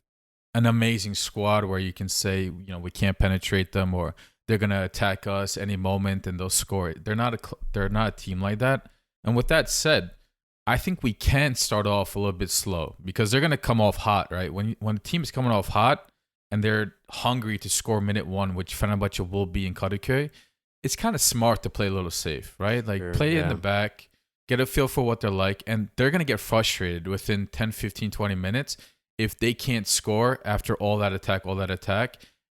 an amazing squad where you can say, we can't penetrate them, or they're going to attack us any moment and they'll score. They're not a team like that. And with that said, I think we can start off a little bit slow because they're going to come off hot, right? When a team is coming off hot and they're hungry to score minute one, which Fenerbahce will be in Kadıköy, it's kind of smart to play a little safe, right? Like, play in the back, get a feel for what they're like, and they're going to get frustrated within 10, 15, 20 minutes if they can't score after all that attack.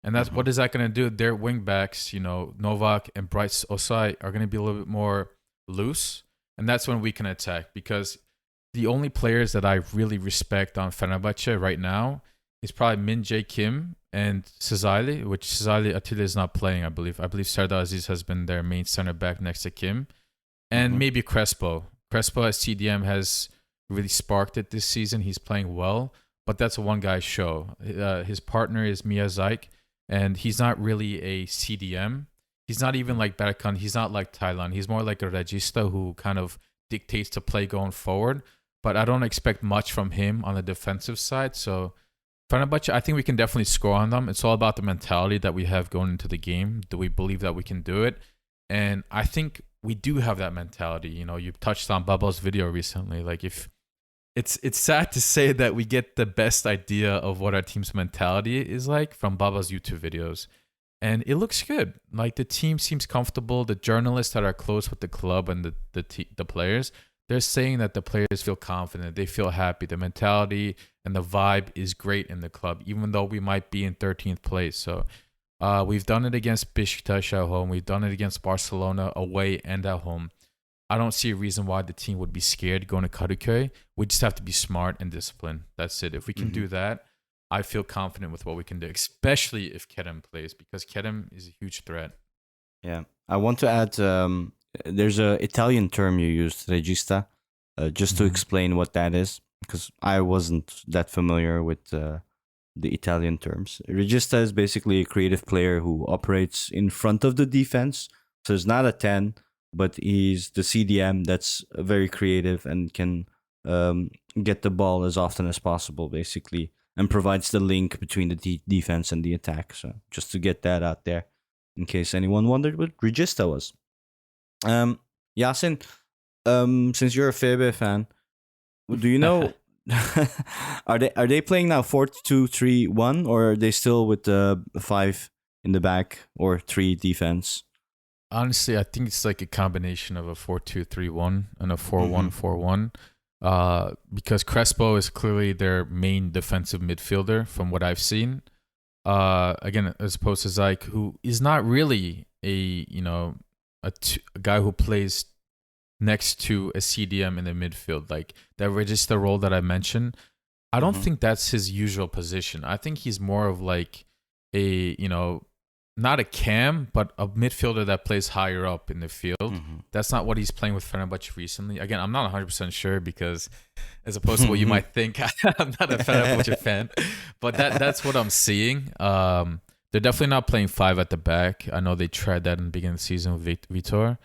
And that's what is that going to do? Their wing backs, Novak and Bryce Osay, are going to be a little bit more loose. And that's when we can attack, because the only players that I really respect on Fenerbahce right now is probably Min Jae Kim and Cezayli, which Cezayli Atilla is not playing, I believe. I believe Serdar Aziz has been their main center back next to Kim. And maybe Crespo. Crespo as CDM has really sparked it this season. He's playing well, but that's a one-guy show. His partner is Mia Zaik, and he's not really a CDM. He's not even like Berkan. He's not like Thailand. He's more like a regista who kind of dictates the play going forward. But I don't expect much from him on the defensive side. So Fenerbahce, I think we can definitely score on them. It's all about the mentality that we have going into the game. Do we believe that we can do it? And I think we do have that mentality. You know, you touched on Baba's video recently. Like, if it's sad to say that we get the best idea of what our team's mentality is like from Baba's YouTube videos. And it looks good. Like, the team seems comfortable. The journalists that are close with the club and the players, they're saying that the players feel confident. They feel happy. The mentality and the vibe is great in the club, even though we might be in 13th place. So we've done it against Beşiktaş at home. We've done it against Barcelona away and at home. I don't see a reason why the team would be scared going to Kadıköy. We just have to be smart and disciplined. That's it. If we can do that, I feel confident with what we can do, especially if Kerem plays, because Kerem is a huge threat. Yeah. I want to add, there's a Italian term you used, regista, just to explain what that is, because I wasn't that familiar with the Italian terms. Regista is basically a creative player who operates in front of the defense. So it's not a 10, but he's the CDM that's very creative and can get the ball as often as possible, basically, and provides the link between the defense and the attack. So just to get that out there, in case anyone wondered what regista was. Yasin, since you're a Febe fan, do you know are they playing now 4-2-3-1, or are they still with the 5 in the back or 3 defense? Honestly, I think it's like a combination of a 4-2-3-1 and a 4-1-4-1. Because Crespo is clearly their main defensive midfielder from what I've seen. Again, as opposed to Zayk, who is not really a guy who plays next to a CDM in the midfield, like that register role that I mentioned. I don't think that's his usual position. I think he's more of like a, not a cam, but a midfielder that plays higher up in the field. That's not what he's playing with Fenerbahce recently. Again, I'm not 100% sure, because as opposed to what you might think, I'm not a Fenerbahce fan, but that's what I'm seeing. They're definitely not playing 5 at the back. I know they tried that in the beginning of the season with Vitor.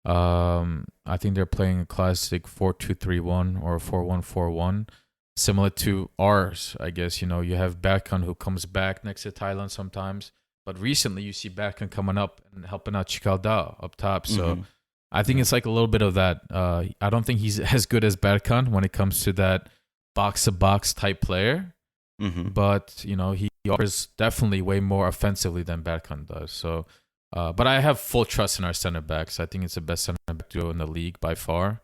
I think they're playing a classic 4-2-3-1 or 4-1-4-1, similar to ours, I guess. You have Berkan, who comes back next to Thailand sometimes. But recently, you see Berkan coming up and helping out Çikal'da up top. So I think it's like a little bit of that. I don't think he's as good as Berkan when it comes to that box-to-box type player. But, he offers definitely way more offensively than Berkan does. So, but I have full trust in our center backs. I think it's the best center back duo in the league by far.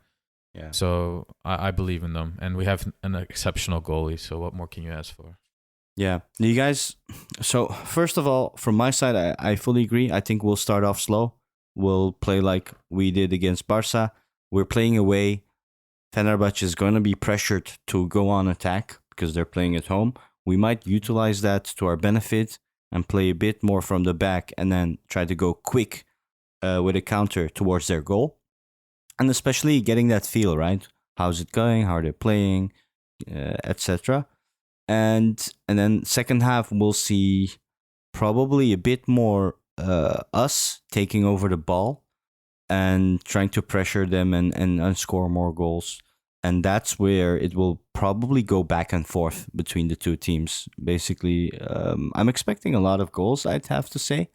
Yeah. So I believe in them. And we have an exceptional goalie. So what more can you ask for? Yeah. You guys, so first of all, from my side, I fully agree. I think we'll start off slow. We'll play like we did against Barca. We're playing away. Fenerbahce is going to be pressured to go on attack because they're playing at home. We might utilize that to our benefit and play a bit more from the back and then try to go quick with a counter towards their goal. And especially getting that feel, right? How's it going? How are they playing? Etc. And then second half, we'll see probably a bit more us taking over the ball and trying to pressure them and score more goals. And that's where it will probably go back and forth between the two teams. Basically, I'm expecting a lot of goals, I'd have to say.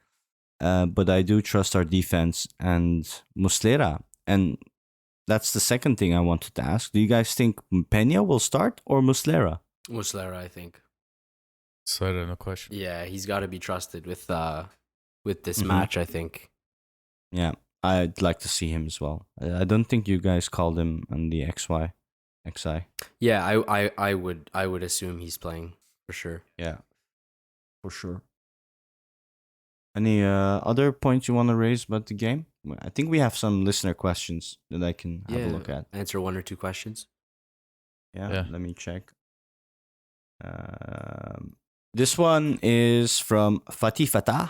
But I do trust our defense and Muslera. And that's the second thing I wanted to ask. Do you guys think Peña will start or Muslera? Muslera, I think. So no question. Yeah, he's got to be trusted with this match, I think. Yeah, I'd like to see him as well. I don't think you guys called him on the XI. Yeah, I would assume he's playing for sure. Yeah, for sure. Any other points you want to raise about the game? I think we have some listener questions that I can have a look at. Answer 1 or 2 questions. Yeah. Let me check. This one is from Fatih Fatah.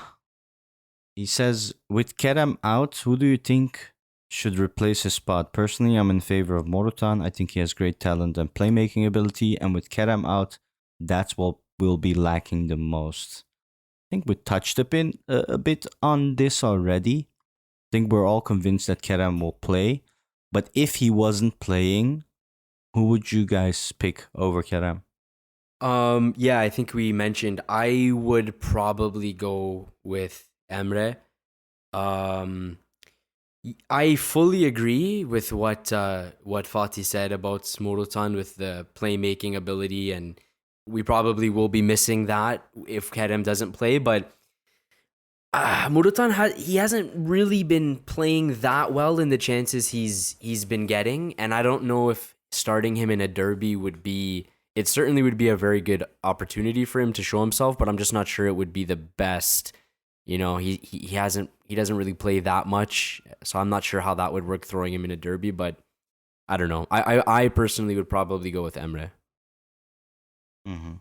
He says, with Kerem out, who do you think should replace his spot? Personally, I'm in favor of Morutan. I think he has great talent and playmaking ability. And with Kerem out, that's what will be lacking the most. I think we touched a bit on this already. I think we're all convinced that Kerem will play. But if he wasn't playing, who would you guys pick over Kerem? Yeah, I think we mentioned I would probably go with Emre. Um, I fully agree with what Fatih said about Morutan with the playmaking ability, and we probably will be missing that if Kerem doesn't play. But Morutan he hasn't really been playing that well in the chances he's been getting, and I don't know if starting him in a derby would be. It certainly would be a very good opportunity for him to show himself, but I'm just not sure it would be the best. You know, he doesn't really play that much, so I'm not sure how that would work throwing him in a derby. But I don't know. I personally would probably go with Emre. Mm-hmm.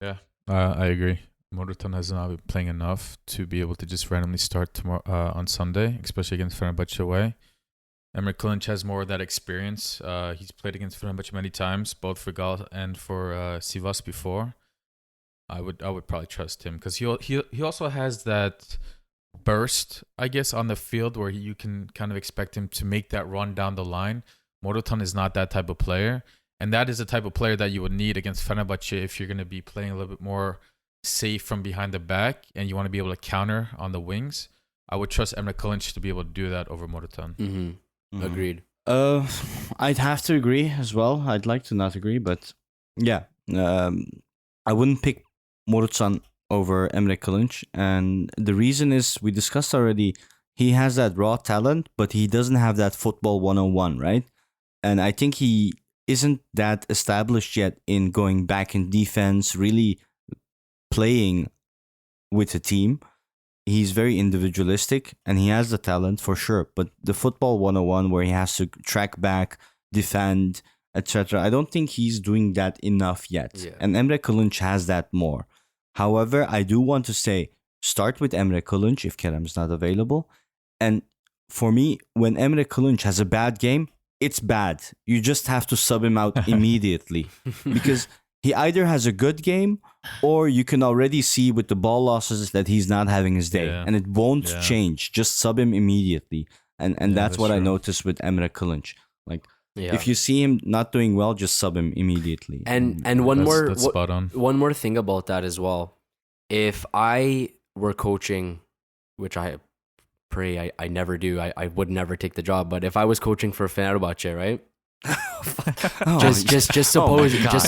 Yeah, I agree. Morutan has not been playing enough to be able to just randomly start tomorrow on Sunday, especially against Fenerbahce away. Emre Kılınç has more of that experience. He's played against Fenerbahce many times, both for Gal and for Sivas before. I would probably trust him because he also has that burst, I guess, on the field where you can kind of expect him to make that run down the line. Morutan is not that type of player, and that is the type of player that you would need against Fenerbahce if you're going to be playing a little bit more safe from behind the back and you want to be able to counter on the wings. I would trust Emre Kılınç to be able to do that over Morutan. Mm-hmm. Mm-hmm. Agreed. I'd have to agree as well. I'd like to not agree, but yeah, I wouldn't pick Morutan over Emre Kılınç, and the reason is we discussed already. He has that raw talent, but he doesn't have that football 101, right? And I think he isn't that established yet in going back in defense, really playing with a team. He's very individualistic and he has the talent for sure. But the football 101 where he has to track back, defend, etc., I don't think he's doing that enough yet. Yeah. And Emre Kılınç has that more. However, I do want to say, start with Emre Kılınç if Kerem's not available. And for me, when Emre Kılınç has a bad game, it's bad. You just have to sub him out immediately. Because he either has a good game or you can already see with the ball losses that he's not having his day. Yeah. And it won't Yeah. change. Just sub him immediately. And Yeah, that's what I true. noticed with Emre Kılınç. Like, Yeah. if you see him not doing well, just sub him immediately. And one That's spot on. one more thing about that as well. If I were coaching, which I pray I never do, I would never take the job. But if I was coaching for Fenerbahce, right? Oh, Just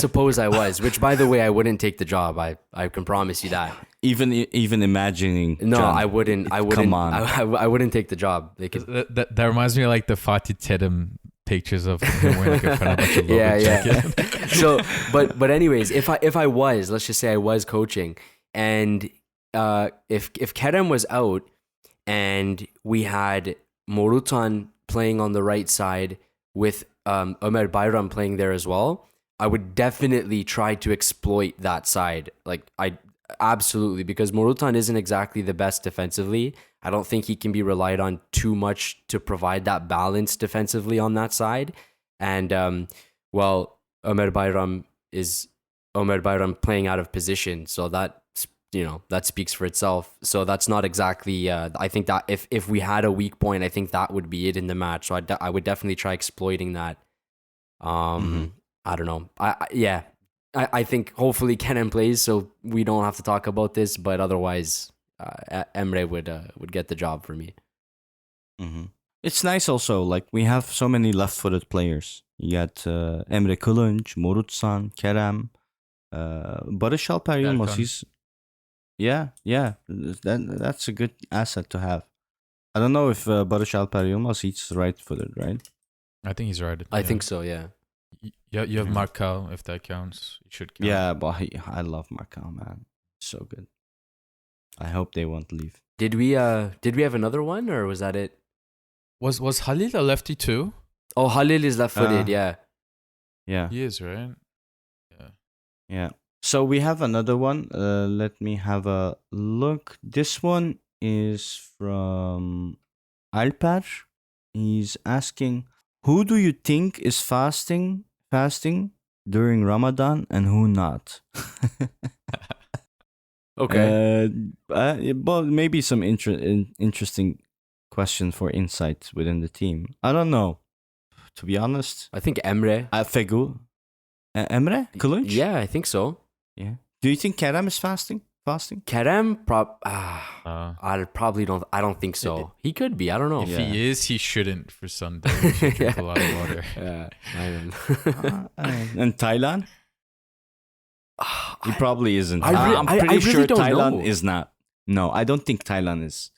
suppose I was. Which, by the way, I wouldn't take the job. I can promise you that. even imagining. No, John, I wouldn't. I wouldn't. Come on. I wouldn't take the job. They could. That reminds me of like the Fatih Terim pictures of him wearing like a Fenerbahçe logo Yeah. jacket. So, but anyways, if I was, let's just say I was coaching, and if Kerem was out, and we had Morutan playing on the right side with Ömer Bayram playing there as well, I would definitely try to exploit that side. Like I absolutely, because Morutan isn't exactly the best defensively. I don't think he can be relied on too much to provide that balance defensively on that side. And well, Ömer Bayram playing out of position, so that that speaks for itself. So that's not exactly. I think that if we had a weak point, I think that would be it in the match. So I would definitely try exploiting that. I don't know. I think hopefully Kenan plays, so we don't have to talk about this. But otherwise, Emre would get the job for me. Mm-hmm. It's nice also. Like we have so many left-footed players. You got Emre Kılınç, Morutan, Kerem, Barış Alper Yılmaz. Erkan. He's that's a good asset to have. I don't know if Barış Alper Yılmaz he's right-footed, right? I think he's right. I think so. Yeah. Yeah, you have Yeah. Marcal, if that counts. It should count. Yeah, but I love Marcal, man. So good. I hope they won't leave. Did we have another one, or was that it? Was Halil a lefty too? Oh, Halil is left-footed. Uh, Yeah. Yeah. He is, right? Yeah. Yeah. So we have another one. Let me have a look. This one is from Alper. He's asking, who do you think is fasting during Ramadan and who not? Okay. But maybe some interesting question for insight within the team. I don't know. To be honest, I think Emre. Fegu. Emre? Kulunç? Yeah, I think so. Yeah. Do you think Kerem is fasting? Kerem, Uh, I don't think so. He could be. I don't know. if Yeah. he is, he shouldn't for Sunday. He should drink a lot of water. Yeah, I don't And Thailand? He probably isn't. I'm I pretty really sure don't Thailand know. is not. No, I don't think Thailand is.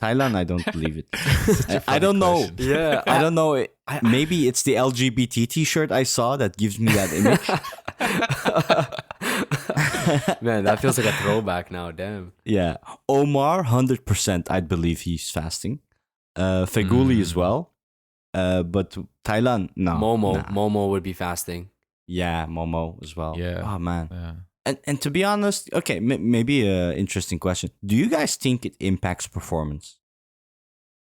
Thailand, I don't believe it. I funny don't know. question. Yeah, I don't know. Maybe it's the LGBT t-shirt I saw that gives me that image. Man, that feels like a throwback now. Damn. Yeah. Omar, 100%, I believe he's fasting. Feguli as well. But Thailand, no. Nah. Momo would be fasting. Yeah, Momo as well. Yeah. Oh, man. Yeah. And to be honest, okay, maybe an interesting question. Do you guys think it impacts performance?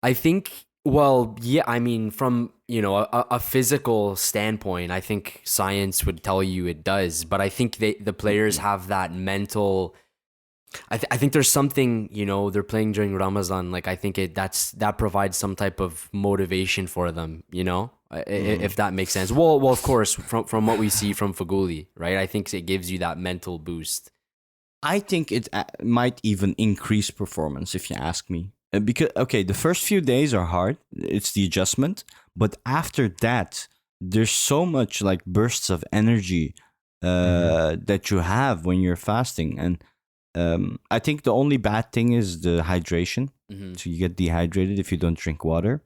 I think, well, yeah, I mean, from, a physical standpoint, I think science would tell you it does. But I think the players have that mental, I think there's something, they're playing during Ramadan. Like, I think that provides some type of motivation for them, if that makes sense. Well, of course, from what we see from Feguli, right? I think it gives you that mental boost. I think it might even increase performance, if you ask me. Because, okay, the first few days are hard. It's the adjustment. But after that, there's so much like bursts of energy that you have when you're fasting. And I think the only bad thing is the hydration. Mm-hmm. So you get dehydrated if you don't drink water.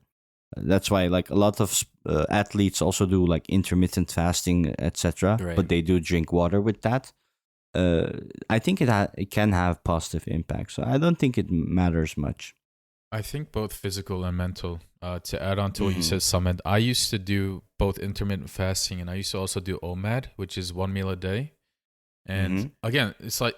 That's why like a lot of athletes also do like intermittent fasting, etc. Right. But they do drink water with that. I think it can have positive impact. So I don't think it matters much. I think both physical and mental. To add on to what you said, Summit, I used to do both intermittent fasting and I used to also do OMAD, which is 1 meal a day. And again, it's like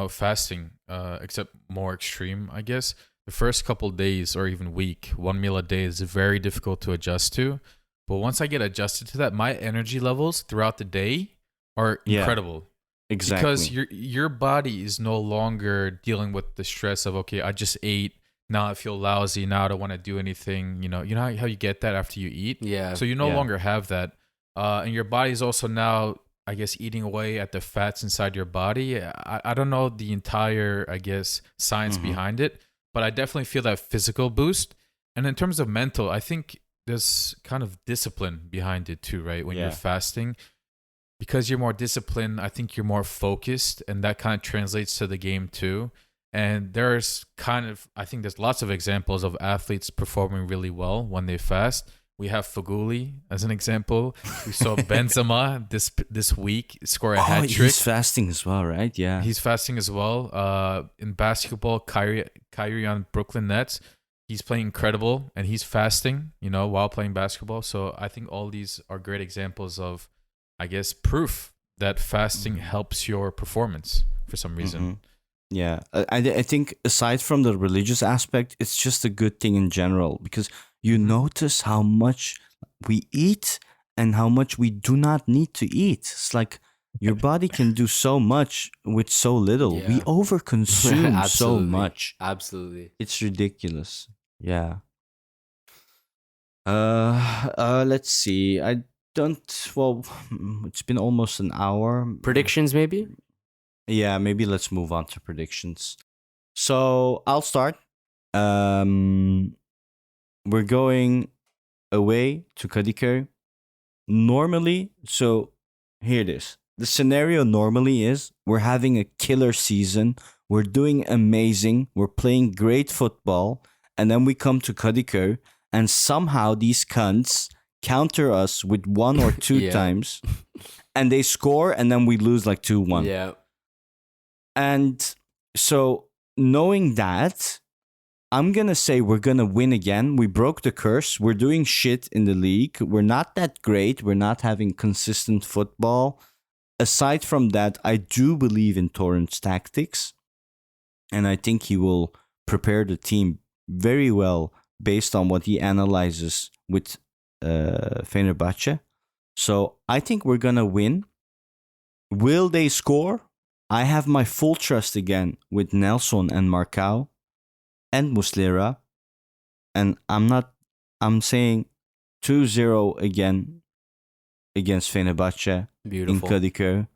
fasting, except more extreme, I guess. The first couple days or even week, 1 meal a day is very difficult to adjust to. But once I get adjusted to that, my energy levels throughout the day are incredible. Exactly. Because your body is no longer dealing with the stress of, okay, I just ate. Now I feel lousy. Now I don't want to do anything. You know how you get that after you eat? Yeah. So you no longer have that. And your body is also now, I guess, eating away at the fats inside your body. I don't know the entire, I guess, science behind it, but I definitely feel that physical boost. And in terms of mental, I think there's kind of discipline behind it too, right? When you're fasting, because you're more disciplined, I think you're more focused, and that kind of translates to the game too. And I think there's lots of examples of athletes performing really well when they fast. We have Feguli as an example. We saw Benzema this week score a hat trick. He's fasting as well, right? Yeah. He's fasting as well. In basketball, Kyrie on Brooklyn Nets, he's playing incredible and he's fasting, while playing basketball. So I think all these are great examples of, I guess, proof that fasting helps your performance for some reason. Yeah, I think aside from the religious aspect, it's just a good thing in general because you notice how much we eat and how much we do not need to eat. It's like your body can do so much with so little. Yeah. We overconsume so much. Absolutely. It's ridiculous. Yeah. Let's see. It's been almost an hour. Predictions, maybe? Yeah, maybe let's move on to predictions. So I'll start. We're going away to Kadıköy. Normally, so here it is. The scenario normally is we're having a killer season. We're doing amazing. We're playing great football. And then we come to Kadıköy and somehow these cunts counter us with one or two times. And they score and then we lose like 2-1. Yeah. And so knowing that, I'm going to say we're going to win again. We broke the curse. We're doing shit in the league. We're not that great. We're not having consistent football. Aside from that, I do believe in Torrent's tactics. And I think he will prepare the team very well based on what he analyzes with Fenerbahce. So I think we're going to win. Will they score? I have my full trust again with Nelson and Marcao and Muslera. And I'm saying 2-0 again against Fenerbahce. in Beautiful. Kadıköy.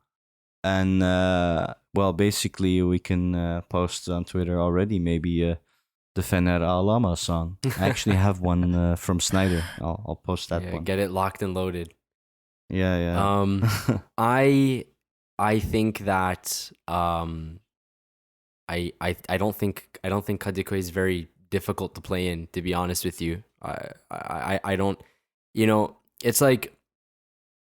And well, basically, we can post on Twitter already. Maybe the Fener Ağlama song. I actually have one from Snyder. I'll post that Yeah, one. get it locked and loaded. Yeah, yeah. I think that I don't think Kadıköy is very difficult to play in, to be honest with you. I don't, it's like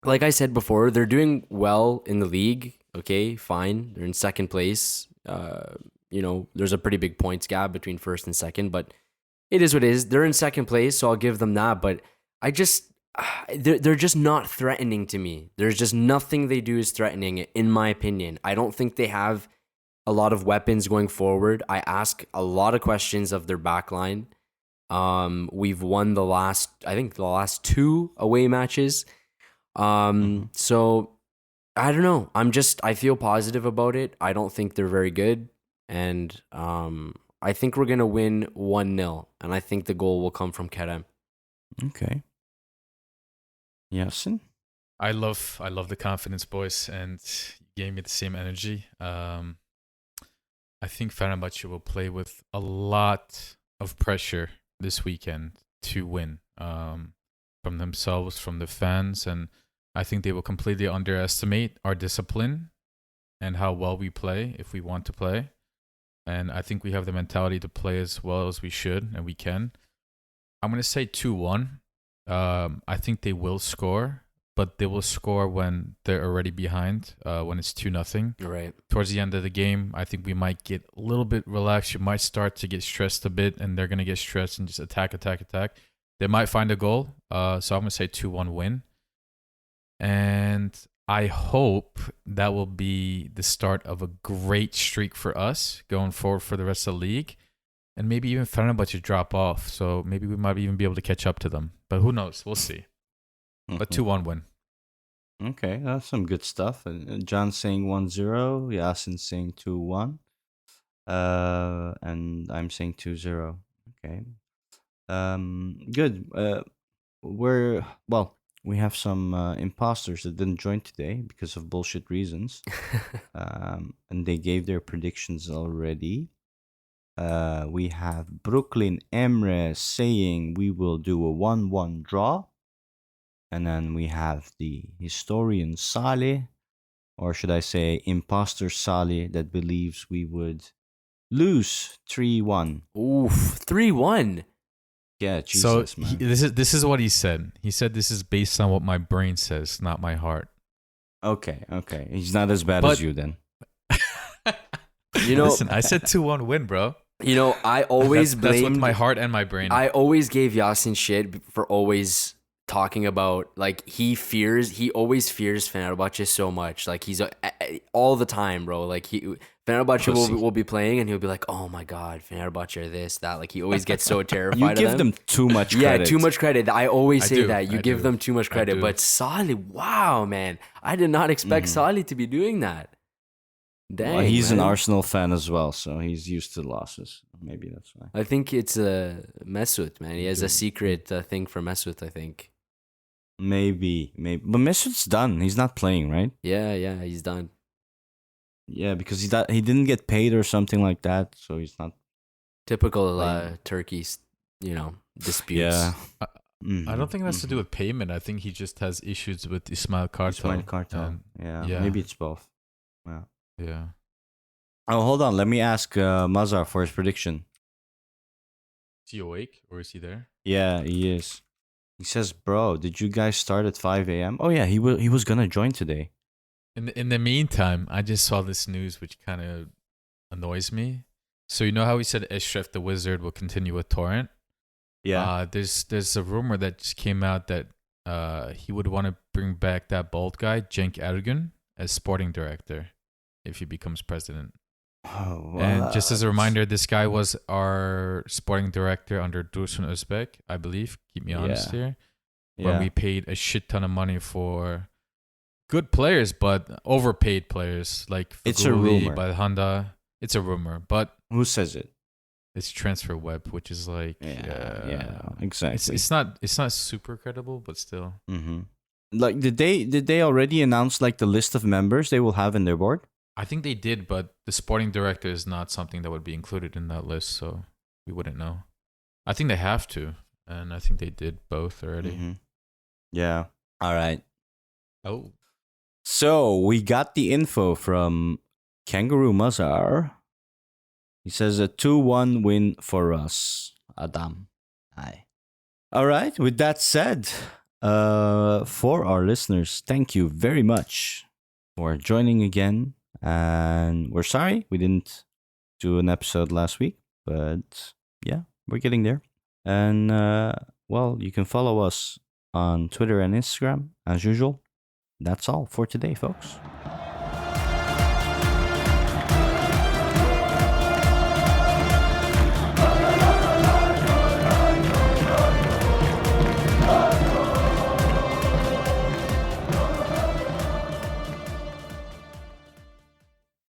I said before, they're doing well in the league. Okay, fine. They're in second place. There's a pretty big points gap between first and second, but it is what it is. They're in second place, so I'll give them that. But I just, they're just not threatening to me. There's just nothing they do is threatening, in my opinion. I don't think they have a lot of weapons going forward. I ask a lot of questions of their back line. We've won the last 2 away matches. So I don't know. I feel positive about it. I don't think they're very good. And I think we're going to win 1-0. And I think the goal will come from Kerem. Okay. Yasin? I love the confidence, boys, and you gave me the same energy. I think Fenerbahce will play with a lot of pressure this weekend to win, from themselves, from the fans, and I think they will completely underestimate our discipline and how well we play if we want to play. And I think we have the mentality to play as well as we should and we can. I'm going to say 2-1. I think they will score, but they will score when they're already behind, when it's 2-0. Right. Towards the end of the game, I think we might get a little bit relaxed. You might start to get stressed a bit, and they're going to get stressed and just attack. They might find a goal, so I'm going to say 2-1 win. And I hope that will be the start of a great streak for us going forward for the rest of the league. And maybe even Fenerbahce drop off, so maybe we might even be able to catch up to them. But who knows? We'll see. But 2-1 win. Okay, that's some good stuff. John saying 1-0, Yasin saying 2-1, and I'm saying 2-0. Okay, good. We have some imposters that didn't join today because of bullshit reasons, and they gave their predictions already. We have Brooklyn Emre saying we will do a 1-1 draw. And then we have the historian Saleh, or should I say imposter Saleh, that believes we would lose 3-1. Oof, 3-1. Yeah, Jesus, man. This is what he said. He said this is based on what my brain says, not my heart. Okay. He's not as bad as you then. Listen, I said 2-1 win, bro. I always that's blamed with my heart and my brain. I always gave Yasin shit for always talking about, like, he always fears Fenerbahce so much. Like, he's all the time, bro. Like, Fenerbahce will be playing and he'll be like, oh my God, Fenerbahce are this, that. Like, he always gets so terrified You of give them too much credit. Yeah, too much credit. I always say that. You give do. them too much credit. But Salih, wow, man. I did not expect Salih to be doing that. Dang, well, he's man. an Arsenal fan as well, so he's used to losses. Maybe that's why. I think it's Mesut, man. He has a secret thing for Mesut, I think. Maybe. But Mesut's done. He's not playing, right? Yeah, he's done. Yeah, because he didn't get paid or something like that, so he's not. Typical Turkey's, disputes. Yeah. I don't think it has to do with payment. I think he just has issues with Ismail Kartal. Yeah, maybe it's both. Yeah. Oh, hold on. Let me ask Mazar for his prediction. Is he awake or is he there? Yeah, he is. He says, "Bro, did you guys start at 5 a.m.?" Oh yeah, he was gonna join today. In the meantime, I just saw this news which kind of annoys me. So you know how we said Eşref the Wizard will continue with Torrent? Yeah. There's a rumor that just came out that he would want to bring back that bald guy, Cenk Ergün, as sporting director if he becomes president. Oh, And just as a reminder, this guy was our sporting director under Dursun Özbek, I believe. Keep me honest here. When we paid a shit ton of money for good players, but overpaid players like It's a rumor. by Honda. It's a rumor, but who says it? it's Transfer Web, which is like Yeah, exactly. It's not super credible, but still. Mm-hmm. Like, did they already announce like the list of members they will have in their board? I think they did, but the sporting director is not something that would be included in that list, so we wouldn't know. I think they have to, and I think they did both already. Mhm. Yeah. All right. Oh. So we got the info from Kangaroo Mazar. He says a 2-1 win for us. Adam. Hi. All right. With that said, for our listeners, thank you very much for joining again. And we're sorry we didn't do an episode last week, but yeah, we're getting there. And well, you can follow us on Twitter and Instagram as usual. That's all for today, folks.